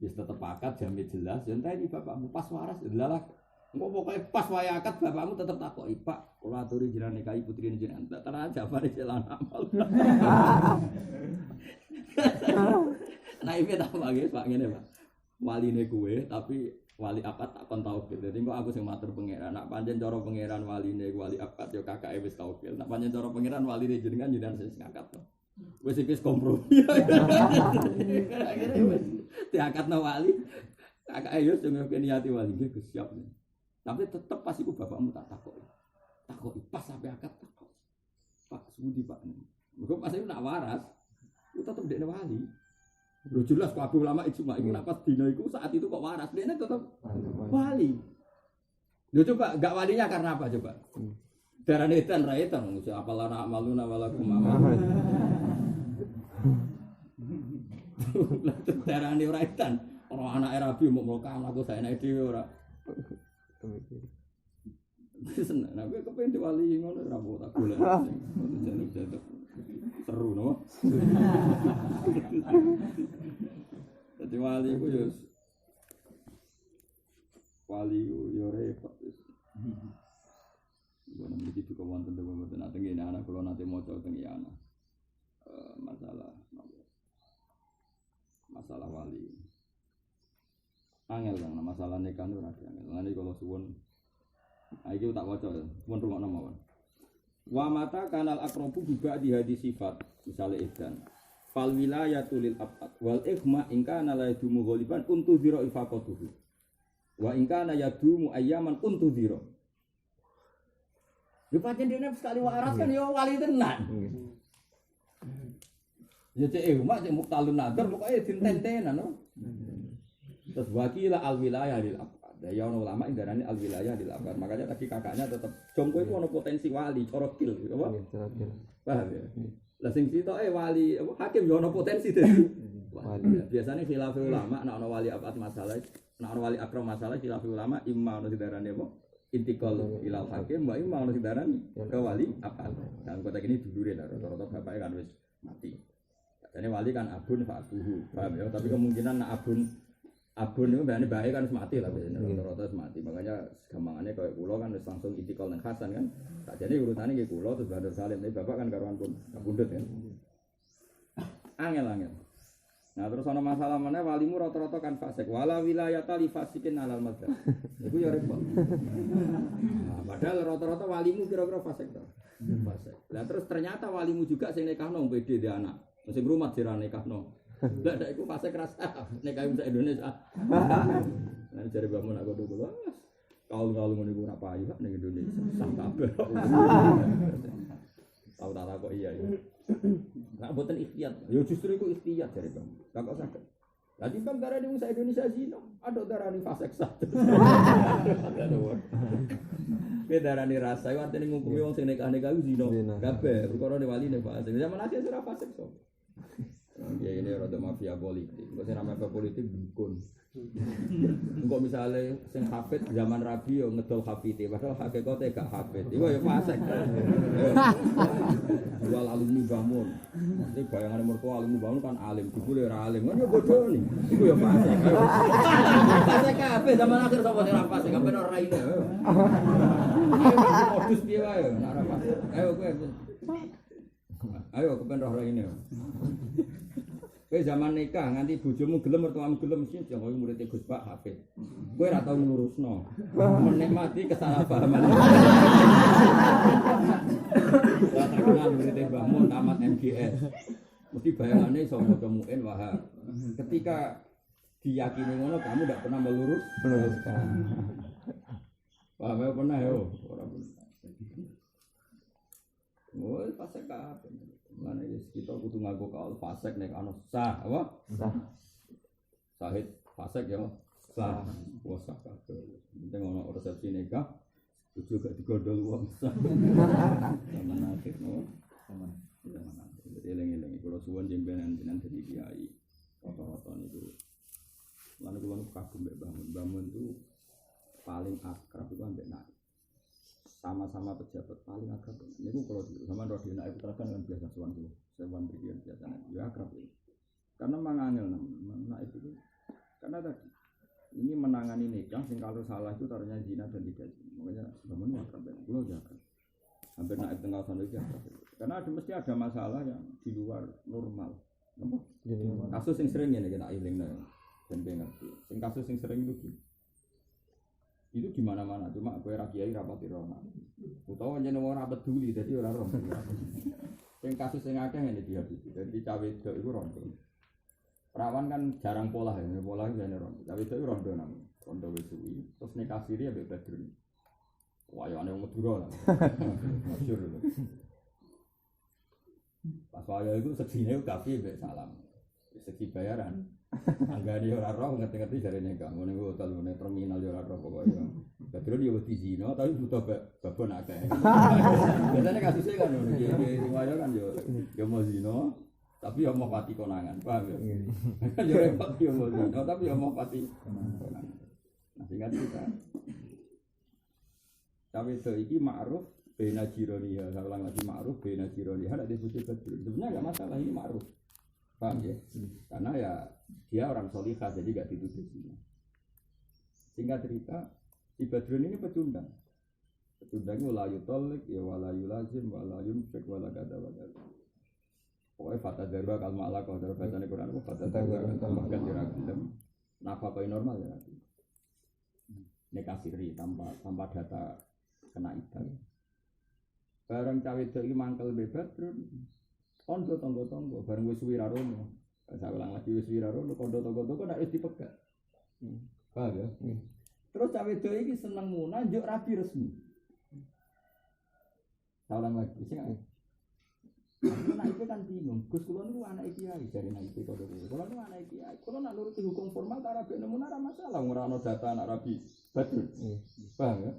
Wis tetep akad jame jelas, ya enteni bapakmu pas waras adalah engko pokoke pas wae akad bapakmu tetep takoki, Pak, kula aturi jenengan nikahi putrine jenengan. Tenan jawabane celan amal. Nah iki tak panggil Pak ngene, Pak. Waline kuwe tapi wali akad tak kon tauhid. Dadi kok aku sing matur pangeran. Nek pancen cara pangeran waline wali akad ya kakake wis tauhid. Nek pancen cara pangeran waline jenengan sing ngakad. Wis iki kompromi. Akhire wis diakatno wali. Kakake yo sing niati wali iki siap. Tapi tetep pas iku bapakmu tak takoki. Takoki pas sampe akad takok. Pak Sudi Pak. Mergo pas iku nak waras, ku tetep dekne wali. Lho jelas kabeh ulama ijma iku nak pas dina iku saat itu kok waras, dekne tetep wali. Lho coba gak walinya karena apa coba? Darane edan ra edan apalana amaluna walakum amal. Darane ora edan, ora anake rabi mau mloka anakku saenake dhewe ora. Seneng, nek kepen diwali ngono ora mbok tak golek. Seru no. Dadi wali ku yo wali yo repot. Bono mriki juga wonten mboten nate ngene anak kula nate maca teng yana. Masalah wali. Angel kan masalah nikah ora angel. Lan iki kula suwun iki tak waca suwun rungokno mawon. Wa mata kanal aqrabu bi ba'di hadis sifat misale ihdan. Fal wilayatu lil abad wal ikhma in kana la yadumu ghaliban untu zira ifaqatuhu. Wa in kana yadumu ayyaman untu zira. Yo pancen dene sekali waras kan yo wali tenan. Ya cek umat cek muktalun nadar pokoke dinten-tenan no. Terus wakila al-wilayah lil abad. Ya ono ulama yang darani al-wilayah lil abad. Makanya tadi kakaknya tetap jongko itu ono potensi wali, corokil gitu apa? Paham ya? Lah sing sitoke wali apa hakim yo ono potensi dadi wali. Biasane khilaf ulama nek ono wali abad masalah, nek ono wali akram masalah khilaf ulama imma ono darani apa? Intikal ilal hakim wa imma ono darani ke wali abad. Dalam konteks ini dulure rata-rata bapake kan wis mati. Jadi wali kan abun fa'buhu, paham ya? Tapi kemungkinan nak abun itu berarti baik kan mati lah, rata-rata mati. Makanya gampangannya kayak kulo kan langsung intikal nang Hasan kan. Tak jadi urutannya kayak kulo terus Badar Salim, tapi bapak kan karuan pun kabundut kan. Angel. Nah terus ada masalah mana walimu rata-rata kan fasik. Wala wilayata li fasikin alal madzhab. Itu ya repot. Nah, padahal rata-rata walimu kira-kira fasik toh. Fasik. Lah terus ternyata walimu juga sing nekahno PD di anak. Masih rumah jiran nekahno. Lah ndak iku fasik rasa nekah sak Indonesia. Nah jare bangun aku dulu. Kaul-kaul ngono iku ora payu ning Indonesia. Sak kabeh. Tahu tak kok iya ya. Nah mboten ikhtiyat. Ya justru iku ikhtiyat jare Bang. Lah kok saged. Lah timbang darani wong sak Indonesia zina, ada darani fasik sak. Ke darani rasa iku artine ngukumi wong sing nekah-nekah iku zina. Kabeh perkara ne wali ne fasik. Zaman akhir ora fasik so. Ya ini rada mafia politik. Kok sing mafia politik dukun. Engko misale sing hafid zaman Rabi yo ngedol hafite, padahal hakikate gak hafid. Iku yo fasik. Jual alumni bangun. Mesti bayangane mertua alumni bangun kan alim, dibule ora alim. Kan yo bodoh ni. Iku yo fasik. Fasik kabeh zaman akhir sapa sing ora fasik, sampeyan ora raine. Ayo modus piye wae, ora fasik. Ayo kowe. Ayo kepen roh raine. Kowe zaman nikah nganti bojomu gelem mertuamu gelem mesti jangan murid Gus Pak Hafid. Kowe ora tau ngurusno. Menikmati kesalahpahaman. Lah tak kenal murid Mbah Mun tamat MGS. Mesti bayangane iso maca muin wah. Ketika diyakini ngono kamu ndak pernah meluruskan. Paham ya pernah yo ora pernah. Oh, fasik kabeh. Mulane kita kudu nganggo kaul fasik nek ana sah, apa? Sah. Sahid fasik ya. Sah. Wah sah kabeh. Penting ana resepsi nikah bojo gak digondol wong sah. Zaman akhir no. Zaman akhir. Eling-eling kula suwun jenengan dadi kiai. Rata-rata niku. Lan kula kagum mbek bangun itu paling akrab itu ambek nak. Sama-sama pejabat paling akrab. Niku kalau sama roh dina ibu terakan kan biasa suwan dulu. Sewan bikin biasanya. Ya akrab itu. Karena mangangel nak itu. Karena tadi ini menangani nikah sing kalau salah itu taruhnya zina dan tidak zina. Makanya bangun akrab. Kulo akrab. Hampir nak tengah sana itu akrab. Karena mesti ada masalah yang di luar normal. Apa? Kasus yang sering ini kena iling dan ngerti. Sing kasus yang sering itu di mana-mana, cuma kowe ra kiai rapati rono. Utawa jeneng ora peduli dadi ora rono. Sing kasus sing akeh ngene dia iki. Dadi cawe wedok iku rondo. Perawan kan jarang pola ya, pola iki jane rondo. Cawe wedok iku rondo nang. Rondo wis suwi, terus nikah siri ambek Badrun. Wayane wong Madura lah. Masyhur lho. Pas waya iku sedine kafe mbek salam. Segi bayaran. Anggane ora roh ngerti-ngerti jarene gak ngene ku hotel ngene terminal yo ora roh pokoke. Badrun yo wedi zina tapi butuh babon akeh. Biasane kasusé kan ngono iki sing wayo kan yo mau zina tapi yo mau pati konangan. Paham ya? Kan yo repot yo mau zina tapi yo mau pati konangan. Nah sing kita cawe iki ma'ruf bena jironiha, saya ulang lagi ma'ruf bena jironiha ada disebut Badrun. Sebenarnya enggak masalah ini ma'ruf. Paham ya? Karena ya dia orang solihah jadi gak dituduh zina. Singkat cerita, si Badrun ini pecundang. Pecundangnya la yutolik, ya wala yulazim, wala yumsik, wala gada-wada. Pokoknya fata darwa kalma ala kau darwa bahasanya Quran, fata darwa kalma gada gelem. Nafkah normal ya nanti. Nikah siri tanpa data kena idah. Barang cawe itu mangkel bebas terus. Kondo tonggo-tonggo, bareng wis suwi rarono. Saya ulang lagi wis suwi rarono, kondo tonggo-tonggo nak wis dipegat. Paham ya? Terus cawe wedok iki seneng munah njuk rabi resmi. Salam lagi sing anak itu kan bingung, Gus kula niku anak kiai dari anak itu kok dhewe. Kula niku anak kiai. Kula nak nuruti hukum formal ta rabi nemu ora masalah ora ono data anak rabi. Badrun. Paham ya?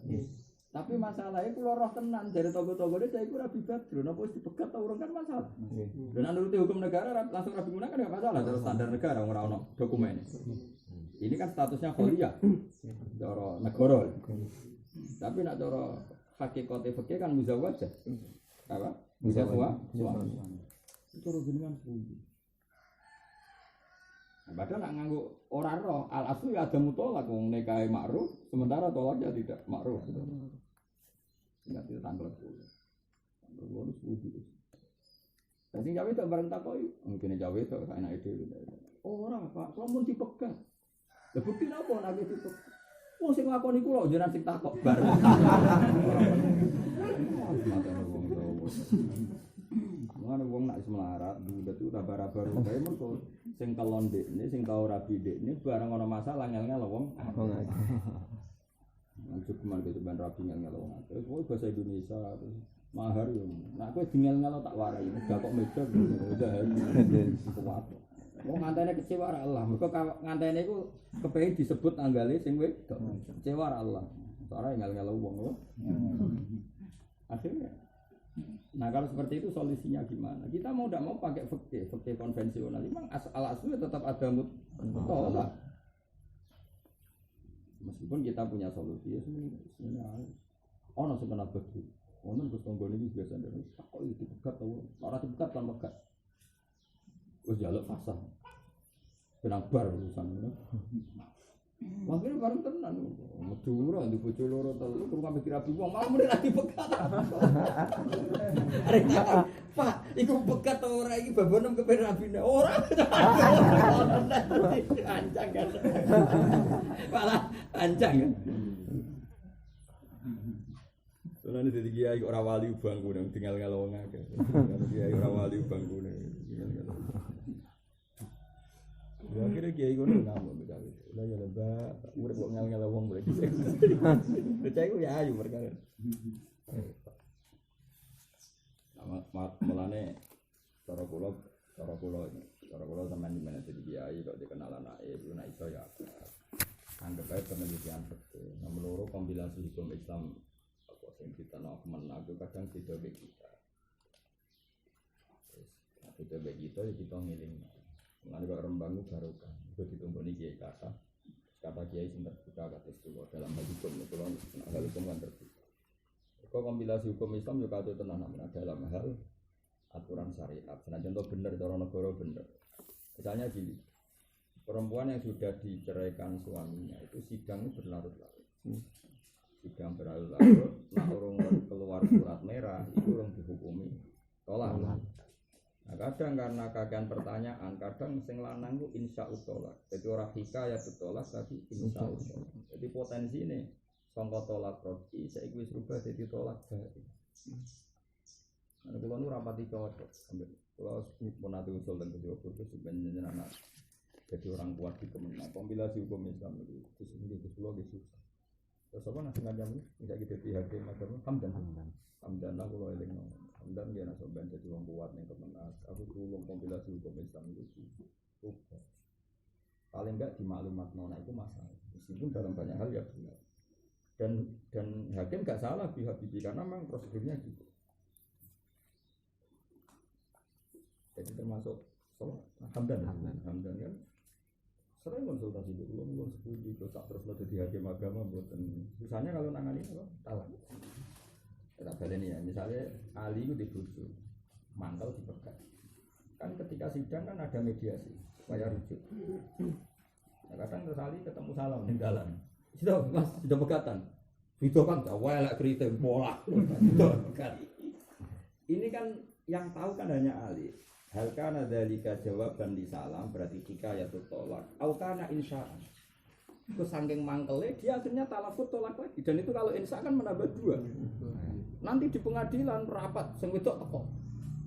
Tapi masalahnya kula roh tenan dari togo-togone saya iku rabi Badrun apa wis dipegat ta urung kan masalah. Dan nuruti hukum negara langsung rabi munah kan enggak masalah terus standar negara ora ono dokumen. Ini kan statusnya kholiyah. Cara negara. Tapi nak cara hakikate fikih kan muzawwajah. Apa? Bisa suami. Itu jenengan pundi. Padahal nak nganggo ora roh, al aslu ya ada mutolak wong nikahe makruf, sementara tolaknya tidak makruf. Enggak ditanggal dulu. Tanggal dulu pundi. Tapi jawe tak bareng takoki, mungkin jawe tak enak ide. Ora, Pak, sampun dipegat. Lah bukti napa nek dipegat? Wong sing ngakoni kula jenengan sing takok bar. Mana wong nak semelarat, budak itu raba-raba rupai mereka sing kelon dekne, sing tau rabi dekne, barang ana masalah ngel-ngel wong. Lanjut kemana gitu ban rabi ngel-ngel wong. Terus kowe bahasa Indonesia mahar yo. Nak kowe dingel-ngel tak warai, gak kok meja udah kuat. Wong ngantene kecewa ra Allah, mergo ngantene iku kepengin disebut tanggale sing wedok. Kecewa ra Allah. Ora ngel-ngel wong lho. Akhirnya nah kalau seperti itu solusinya gimana? Kita mau tidak mau pakai fikih konvensional. Memang al-aslu tetap ada mutolak. Meskipun kita punya solusi ya sebenarnya. Ono sing kena begitu. Ono Gus Tonggone iki biasa ndek kok iki dipegat to. Ora dipegat kan pegat. Wis jaluk fasah. Kenang bar urusan. Mungkin bareng tenan. Medura di bojo loro telu kurang mikir rabi wong malah mrene lagi pegat. Arek Pak, iku pegat to ora iki babonem kepen rabine. Ora. Ancang kan. Malah ancang kan. Soalnya dadi kiai ora wali bangkune tinggal ngelong akeh. Kiai ora wali bangkune tinggal ngelong. Ya kira kiai ngono ngamuk becawe. Lah ya lebah urip kok ngel-ngel wong boleh dhisik. Becak ku ya ayu perkara. Mulane cara kula sampean dimana dadi kiai kok dikenal anake iku nek iso ya anggap ae penelitian fikih. Nomor loro kompilasi hukum Islam apa sing kita nak menaku kadang beda beda kita. Beda beda kita ya kita ngiling. Mulane kok Rembang ku barokah. Iku ditumpuni kiai kata kiai sing terbuka kata istiwa dalam hal hukum itu kan hal hukum kan terbuka. Kok kompilasi hukum Islam yo katut tenan dalam hal aturan syariat. Senajan contoh bener cara negara bener. Misalnya gini, perempuan yang sudah diceraikan suaminya itu sidang berlarut-larut. Sidang berlarut-larut, nak urung keluar surat merah itu urung dihukumi tolak. Nah, kadang karena kakean pertanyaan, kadang sing lanang ku insya'u tolak. Jadi ora hikayat tolak tapi insya'u tolak. Jadi potensi ini sangka tolak roti saiki wis rubah dadi tolak bari. Ana kula nu rapati cocok sampe kula pun ate usul ten Jawa Barat sebenarnya anak. Jadi orang kuat di kemenang. Kompilasi hukum Islam itu sesungguhnya kula ge susah. Terus apa nang ngajam iki kita pihak macam Hamdan aku lo eling Hamdan dia nak sobat jadi orang kuat nih kemenak. Aku tulung kompilasi hukum Islam itu super. Paling enggak di maklumat nona itu masalah. Meskipun dalam banyak hal ya benar. Dan hakim enggak salah pihak karena memang prosedurnya gitu. Jadi termasuk Hamdan kan sering konsultasi dulu, mungkin setuju tak terus lo jadi hakim agama buatan. Susahnya kalau nangani apa? Talak. Tak balik ini ya, misalnya Ali itu dibujuk, mantel dipegat. Kan ketika sidang kan ada mediasi supaya rujuk. Nah, kadang terus Ali ketemu salam di jalan. Sudah mas, sudah pegatan. Itu kan awalnya kritik bola. Ini kan yang tahu kan hanya Ali. Hal kana dzalika jawaban di salam berarti hikayatut tolak. Au kana insya'an. Itu saking mangkele dia akhirnya talafut tolak lagi dan itu kalau insya kan menambah 2. Nanti di pengadilan rapat sing wedok teko.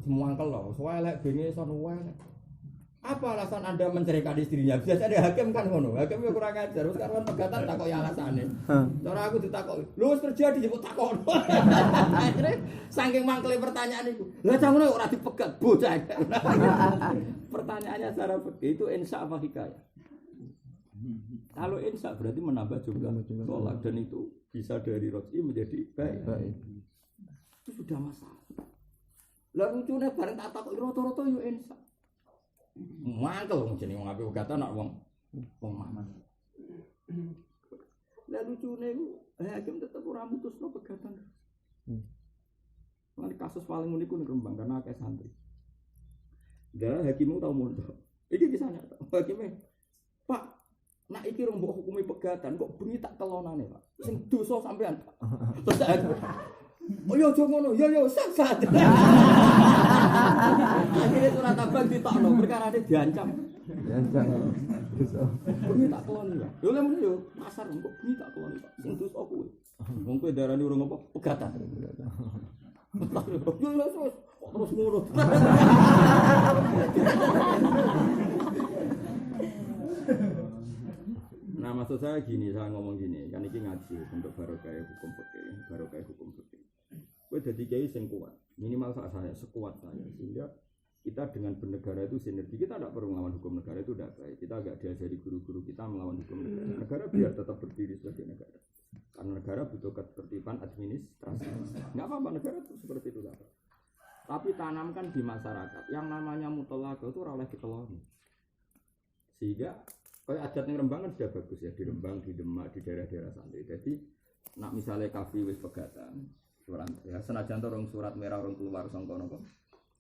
Semangkel lho, suwe elek benge sono wae. Apa alasan Anda menceraikan istrinya? Biasanya ada hakim kan ngono. Hakim yo kurang ajar. Terus kan pegatan takoki alasane. Cara aku ditakoki. Lho wis terjadi jebuk takon. Akhire saking mangkele pertanyaan iku. Lah jangan ora dipegat bocah. Pertanyaannya secara fikih itu insya apa hikayah? Kalau insya berarti menambah jumlah tolak dan itu bisa dari roj'i menjadi baik. Itu sudah masalah. Lah lucunya bareng tak takok rata-rata yo insya. Mangkel wong jenenge wong apik pegatan nak wong maman. Lah lucune iku hakim tetep ora mutusno pegatan. Lan kasus paling unik ku ning Rembang karena akeh santri. Darah hakimmu tau mondok. Iki bisa nyata. Hakime, Pak, nak iki rong mbok hukumi pegatan kok bengi tak telonane, Pak. Sing dosa sampean, Pak. Terus aku. Oh yo aja ngono, yo sat. Akhirnya surat abang ditokno perkara dia diancam. Dosa. Bengi tak teloni, Pak. Yo lemu yo pasar kok bengi tak teloni, Pak. Sing dosa kuwi. Wong kowe darani urung apa pegatan. Yo wis terus ngono. Nah maksud saya gini, saya ngomong gini, kan ini ngaji untuk barokah hukum fikih. Kowe dadi kiai sing kuat, minimal saya sekuat saya sehingga kita dengan bernegara itu sinergi. Kita tidak perlu melawan hukum negara itu tidak baik. Kita agak diajari guru-guru kita melawan hukum negara. Negara biar tetap berdiri sebagai negara. Karena negara butuh ketertiban administrasi. Enggak apa-apa negara itu seperti itu lah. Tapi tanamkan di masyarakat yang namanya mutolako itu oleh dikeloni. Sehingga kayak adat yang Rembang kan sudah bagus ya, di Rembang, di Demak, di daerah-daerah santri. Jadi nak misalnya kafi wis pegatan, surat ya senajan orang surat merah orang keluar sangka nopo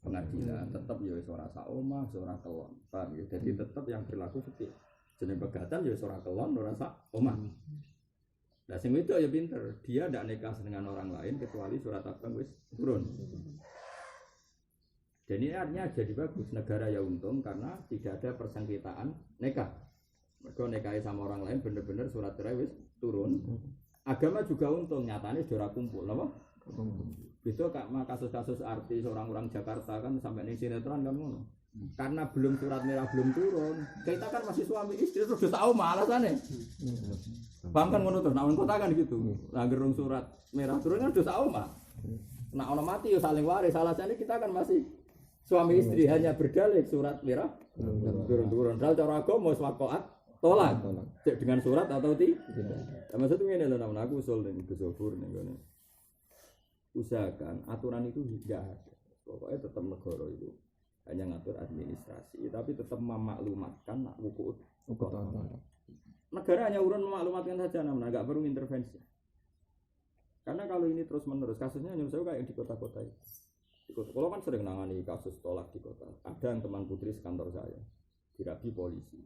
pengadilan, tetap ya wis ora sak omah, ora kelon. Paham ya? Jadi tetap yang berlaku fikih. Jeneng pegatan ya wis ora kelon, ora sak omah. Nah sing itu ya pinter, dia ndak nikah dengan orang lain kecuali surat abang wis turun. Dan ini artinya jadi bagus, negara ya untung karena tidak ada persengketaan nikah. Mereka nikah sama orang lain bener-bener surat cerai wis turun. Agama juga untung, nyatanya sudah kumpul, apa? Itu kasus-kasus artis orang-orang Jakarta kan sampai ning sinetron kan ngono. Karena belum surat merah belum turun, kita kan masih suami istri terus tahu alasannya. Bang kan ngono terus, nah kota kan gitu. Lah gerung surat merah turun kan dosa omah. Nah ono mati yo saling waris, alasannya kita kan masih suami istri hanya berdalih surat merah turun-turun. Dal cara agama wis waqaat tolak dengan surat atau tidak. Maksudnya ngene lho namanya aku usul ning Gusofur ning ngene. Usahakan aturan itu tidak ada. Pokoknya tetap negara itu hanya ngatur administrasi, tapi tetap memaklumatkan nak wukut. Negara hanya urun memaklumatkan saja, namanya nggak perlu intervensi. Karena kalau ini terus menerus, kasusnya menurut saya kayak di kota-kota itu. Kalau kan sering nangani kasus tolak di kota. Ada yang teman putri sekantor saya dirabi polisi.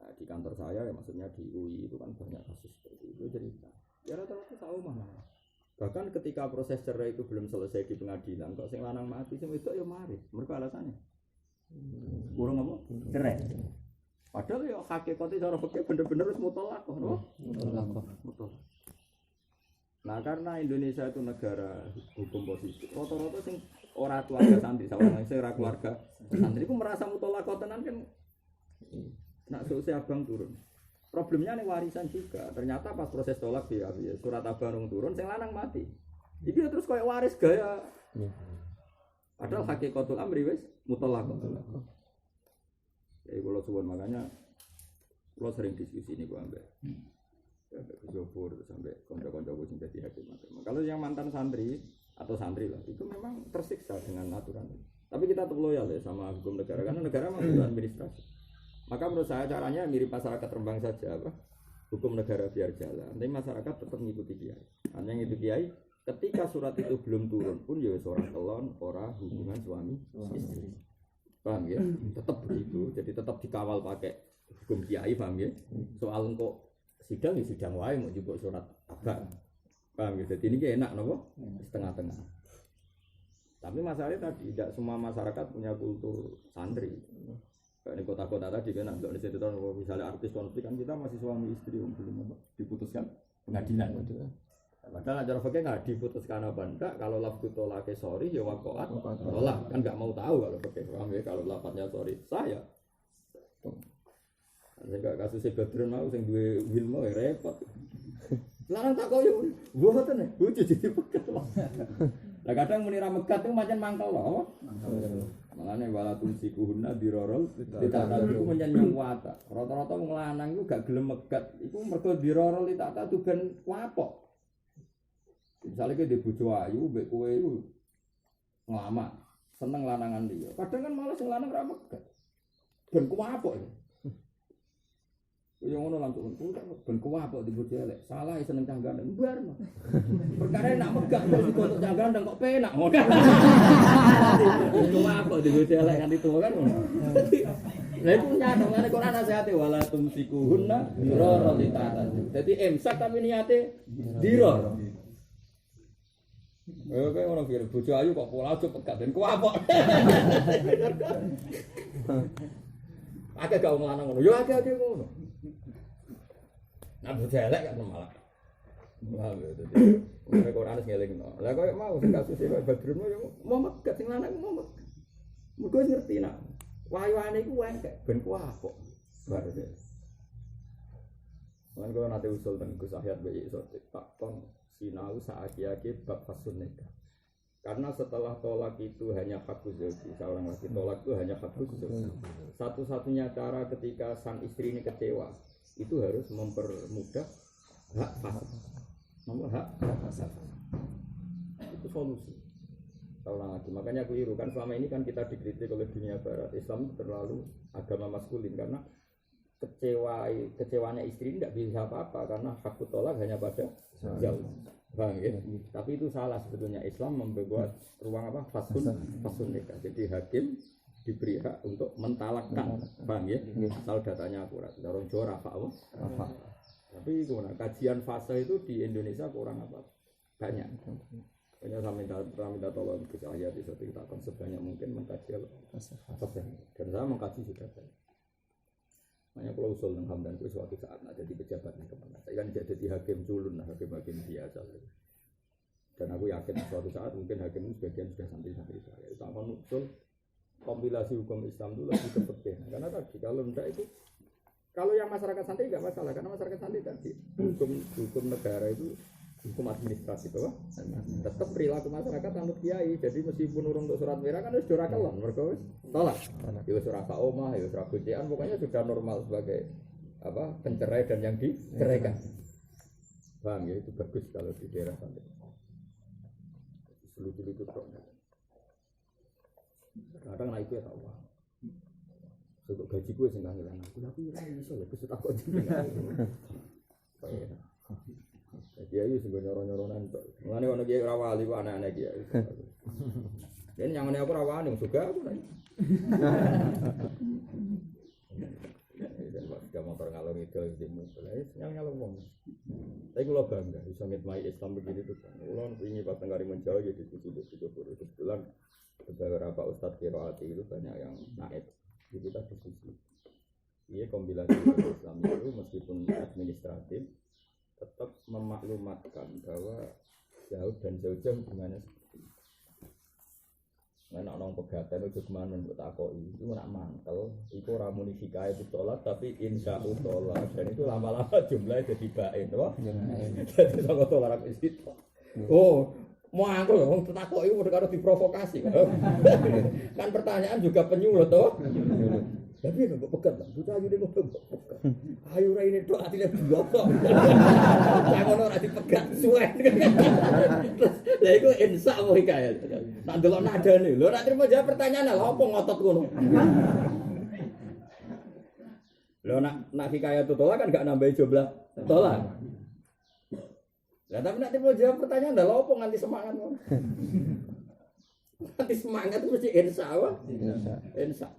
Nah, di kantor saya ya maksudnya di UI itu kan banyak kasus seperti itu cerita. Ya rata-rata tahu mana. Bahkan ketika proses cerai itu belum selesai di pengadilan, kok sing lanang mati sing wedok ya mari. Mergo alasannya kurang apa? Cerai. Padahal ya hakikate cara fikih bener-bener wis mutlak kok, no? Mutlak. Nah, karena Indonesia itu negara hukum positif. Rata-rata sing ora keluarga santri, sawangan sing ora keluarga santri iku merasa mutlak tenan kan. Nak seusia abang turun. Problemnya nih warisan juga. Ternyata pas proses tolak dia surat abang turun, sing lanang mati. Iki terus kayak waris gaya. Padahal hakikatul amri wis mutlak. Ya kalau suwun makanya kalau sering diskusi ini gua ambek. Ya Gusofur sampai konco-konco sing dadi hakim. Kalau yang mantan santri atau santri lah itu memang tersiksa dengan aturan. Tapi kita tetap loyal ya sama hukum negara karena negara memang administrasi. Maka menurut saya caranya mirip masyarakat Rembang saja, apa? Hukum negara biar jalan. Tapi masyarakat tetap mengikuti kiai. Hanya ngikuti kiai. Ketika surat itu belum turun pun ya seorang kelon, orang hubungan suami istri. Paham ya? Tetap begitu. Jadi tetap dikawal pakai hukum kiai, paham ya? Soal kok sidang ya sidang wae mau jupuk surat abang. Paham ya? Jadi ini enak nopo? Setengah-tengah. Tapi masalahnya tadi tidak semua masyarakat punya kultur santri. Kayak di kota-kota tadi kan untuk di situ misalnya artis konflik kan kita masih suami istri belum diputuskan pengadilan. Padahal cara fikih nggak diputuskan apa enggak. Kalau lafzu tolak sorry ya waqa'at tolak kan nggak mau tahu kalau fikih paham ya kalau lafadznya sorry saya. Sehingga kasusnya Badrun mau sing duwe ilmu ya repot. Larang tak koyo mboten bojo jadi pegat. Lah kadang muni ra megat itu macam mangkel lho. Malane wala tumsikuhunna dirorol ditata iku menyen nyong wata. Rata-rata wong lanang iku gak gelem megat. Iku mergo dirorol ditata tu ben wapok. Misalnya dia bojo ayu, mbek kowe iku nglamak, seneng lanangan dia. Kadang kan malah sing lanang ra megat. Ben kuwapok. Yo ngono langsung ben kuwapok di bojo elek. Salah seneng canggane mbarno. Perkara nak megat terus untuk canggane kok penak ngono. Kuwapok di bojo elek kan itu kan. Lah iku nyata ngene Quran nasihate wala tumsikuhunna dirara litata. Dadi imsak tapi niate dirara. Oke, orang kira bojo ayu kok pola aja pegat dan kuwapok. Akeh gak wong lanang ngono. Yo akeh ngono. Nah bojo elek kan malah. Wah, dadi nek Quran ngelingno. Lah koyo mau sing kasus koyo Badrun yo mau megat sing lanang mau megat. Mergo ngerti nak. Wayane iku engkek ben kuwapok. Berarti. Lan kowe nate usul teng Gus Ahyad bae iso takon sinau saaki-aki bab fasun nikah. Karena setelah tolak itu hanya hakuz zauji, seorang laki tolak itu hanya hakuz zauji. Satu-satunya cara ketika sang istri ini kecewa, itu harus mempermudah hak fasad. Nomor hak fasad. Itu solusi. Seorang laki. Makanya keliru kan selama ini kan kita dikritik oleh dunia barat. Islam terlalu agama maskulin karena kecewanya istri tidak bisa apa-apa karena hak tolak hanya pada jauh. Bang, ya? Tapi itu salah sebetulnya. Islam membuat ruang apa? Fasun nikah. Jadi hakim diberi hak untuk mentalakkan. Bang, ya? Asal datanya akurat. Dorong Jawa rafa. Tapi gimana? Kajian fase itu di Indonesia kurang apa? Banyak. Makanya saya minta tolong ke saya di suatu kita akan sebanyak mungkin mengkaji fase. Dan saya mengkaji sudah banyak. Makanya kalau usul dengan Hamdan itu suatu saat nak jadi pejabat nih kemana? Saya kan jadi hakim culun, hakim biasa. Dan aku yakin suatu saat mungkin hakim sebagian sudah santri-santri saya. Itu akan usul kompilasi hukum Islam itu lebih ke fikih. Karena tadi kalau tidak itu, kalau yang masyarakat santri tidak masalah karena masyarakat santri tadi hukum negara itu hukum administratif, tetap perilaku masyarakat anut kiai. Jadi meskipun urung untuk surat merah kan sudah ora kelon, mergo wis tolak. Ya wis ora omah, ya wis ora gocekan, pokoknya sudah normal sebagai apa pencerai dan yang diceraikan. Paham ya, itu bagus kalau di daerah santri. Seluruh itu kok. Kadang naik ya tahu. Untuk gaji gue sing kangelan aku ora iso ya wis tak kok jenengan. Kiai sing nyoro-nyoronan tok. Mulane ono kiai ora wali kok anak-anak kiai. Den nyangone aku ora wani juga aku. Dan waktu motor ngalor itu di mulai nyang-nyalong wong. Tapi kula bangga bisa ngitmai Islam begini tuh. Kula ingin pas tenggari menjauh jadi diskusi kebetulan beberapa ustaz qiraati itu banyak yang naik. Jadi kita diskusi. Iya kombinasi Islam itu meskipun administratif tetap memaklumatkan bahwa jauh dan jauh-jauh hubungannya seperti itu. Nah, nong pegatan itu kemana untuk takoi itu nak mantel, itu ramuni hikayah itu tolak tapi insya Allah tolak dan itu lama-lama jumlahnya jadi baik, wah. Jadi sama tolak itu. Oh, mau aku loh, takoi itu udah harus diprovokasi. Kan pertanyaan juga penyulut, toh. Tapi enggak pegat lah, buta ayu dia pegat. Ayu ra ini tok atine blok. Jangan ora dipegat suwe. Lah iku insa apa hikayat. Tak delok nadane. Lho ora trimo jawab pertanyaan lha opo ngotot ngono. Lho nak hikayat tolak kan enggak nambahi jumlah tolak. Lah tapi nak trimo jawab pertanyaan lha opo nganti semangat ngono. Nganti semangat itu mesti insa apa? Insa.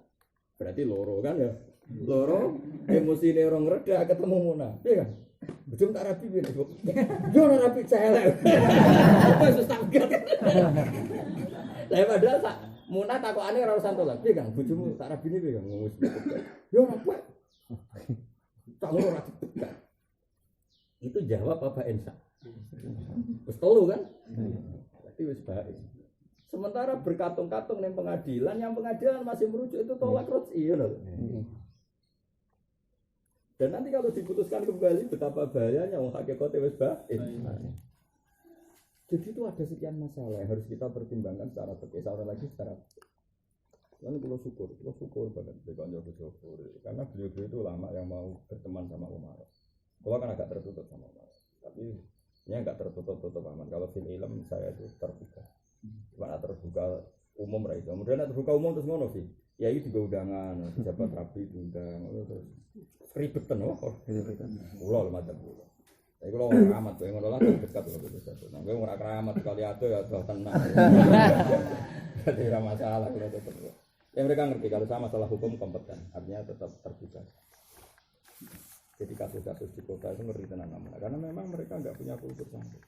Berarti loro kan ya, loro emosi ini orang reda ketemu Muna, iya kan? Betul tak rapi ini, yo rapi celek, apa susah banget. Lah padahal tak Muna takokane ora urusan tolak, iya kan? Bojomu tak rapi ini iya kan? Ngurus yo rapi, tak loro rapi. Itu jawab apa Ensa? Wis telu kan? Berarti wis baik. Sementara berkatung-katung ning pengadilan, yang pengadilan masih merujuk itu tolak rot'i ya loh. Dan nanti kalau diputuskan kembali betapa bahayanya wong hakikate wis baik. Jadi itu ada sekian masalah yang harus kita pertimbangkan secara fikih, secara lagi secara lalu kalau syukur banget dengan syukur karena beliau itu lama yang mau berteman sama Umar. Kalau kan agak tertutup sama Umar, tapi ini agak tertutup aman. Kalau film ilm saya itu terbuka, cuma terbuka umum lah itu. Kemudian terbuka umum terus ngono sih, ya itu juga undangan, pejabat rapi diundang, terus ribetan pulau macam pulau. Tapi kalau orang keramat, yang ngono lah dekat loh bisa. Nah, gue orang keramat kali ada ya sudah tenang. Jadi tidak masalah kalau tetap. Ya mereka ngerti kalau sama masalah hukum kompeten, artinya tetap terbuka. Jadi kasus-kasus di kota itu ngeri tenan namanya, karena memang mereka nggak punya kultur sampai.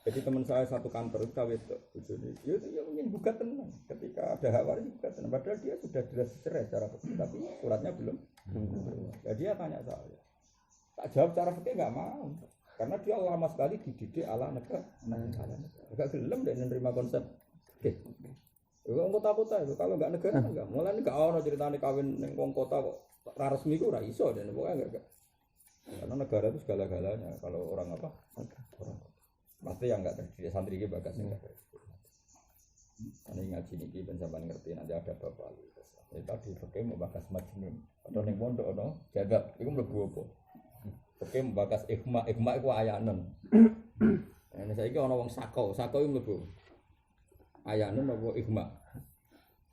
Jadi teman saya satu kantor itu kawin itu, ya mungkin buka tenang. Ketika ada hak waris buka tenang. Padahal dia sudah jelas cerai secara fikih, tapi suratnya belum. Ya dia tanya saya, tak jawab secara fikih nggak mau. Karena dia lama sekali dididik ala negara, agak gelem dan menerima konsep. Oke, wong kota-kota itu kalau nggak negara nggak, mulai nggak ono ceritanya kawin neng wong kota kok resmi itu ora iso dan pokoknya nggak. Karena negara itu segala-galanya. Kalau orang apa? Orang pasti yang nggak terdidik santri ini bagas nggak terdidik. Ini ngaji niki pensampaian ngerti nanti ada bapak lu. Tadi pakai mau bagas majnun atau neng pondok no jaga, itu mlebu apa? Oke, membakas ikhma itu ayanan. Ini saya kira orang sako itu mlebu. Ayanan apa ikhma?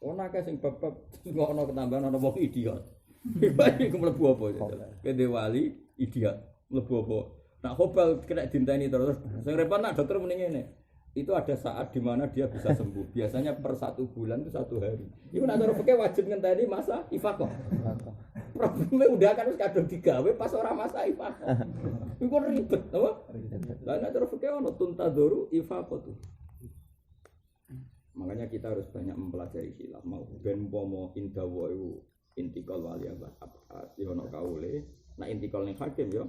Orang akeh sing bab ngono ketambahan ana wong idiot. Iku mlebu apa? Kene wali idiot mlebu apa? Nak hobal kena dinteni terus. Sing repot nak dokter muni ngene. Itu ada saat di mana dia bisa sembuh. Biasanya per 1 bulan itu 1 hari. Iku nak cara fikih wajib ngenteni masa ifaqah. Problemnya udah kan wis kadung digawe pas ora masa ifaqah. Iku ribet, apa? Lah nek cara fikih ono tuntaduru ifaqah tuh. Makanya kita harus banyak mempelajari khilaf. Mau ben umpama indawa iku intikal wali abad yo ono kaule. Nah intikal ning hakim yo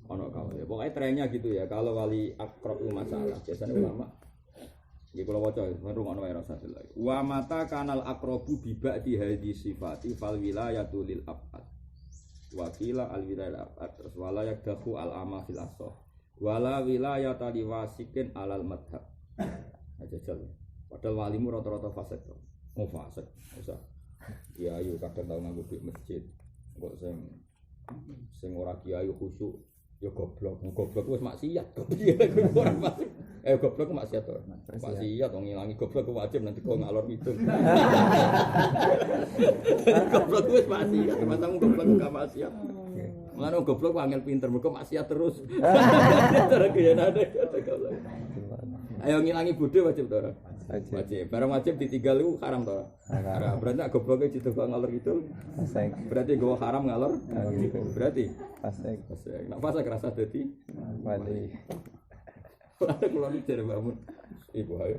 ono kaule. Pokoke trennya gitu ya. Kalau wali akrab masalah biasanya ulama iki kula waca ngrungokno wae rasa lagi. Wa mata kanal aqrabu bi ba'di hadhi sifati fal wilayatu lil abad. Wa qila al wilayah abad terus wala yakdahu al ama fil asah. Wala wilayata liwasikin alal madhab. Aja jel. Padahal walimu rata-rata fasik to. Oh fasik. Usah. Ya ayo kadang tau nganggo duit masjid. Kok sing ora kiai khusyuk ya goblok wis maksiat. Piye ora fasik. Goblok maksiat to. Maksiat wong ngilangi goblok wajib nanti kok ngalor ngidul. Goblok wis maksiat, masamu goblok gak maksiat. Mulane goblok angel pinter mergo maksiat terus. Cara kiyenane goblok. Ayo ngilangi bodho wajib to ora? Wajib. Barang wajib ditinggal iku haram to. Haram. Berarti gobloke dicoba ngalor ngidul. Fasik. Berarti gowo haram ngalor. Berarti fasik. Nek fasik rasa dadi wali. Ada kalau mikir bangun, ibu ayo.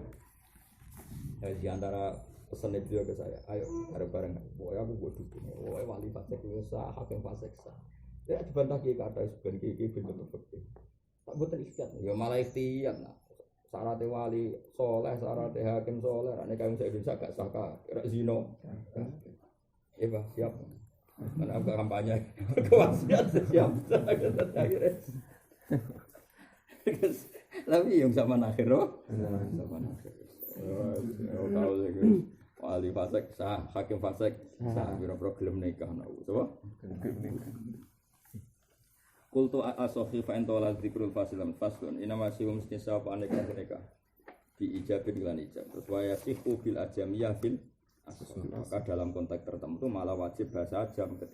Di antara pesan itu ke saya, ayo bareng-bareng. Boy aku buat dukung. Boy wali fasik sah, hakim fasik sah. Ya dibantah kata sebenarnya kiki bener betul. Tak buat terikat. Ya malah ikhtiar. Syarat wali soleh, syarat hakim soleh. Ane kamu saya Indonesia gak saka, zino. Iya siap. Mana aku kampanye. Kewasiat siap. Tapi yang zaman akhir zaman akhir. Tahu lagi. Wali fasik sah, hakim fasik sah. Biro gelem nikah nau. Coba. Kultu asofi fa entola dzikrul fasilam faslun. Ina masih mesti sapa aneka mereka. Di ijabin lan ijab. Terus wa yasihu bil ajamiyah bil asma. Maka dalam konteks tertentu malah wajib bahasa ajam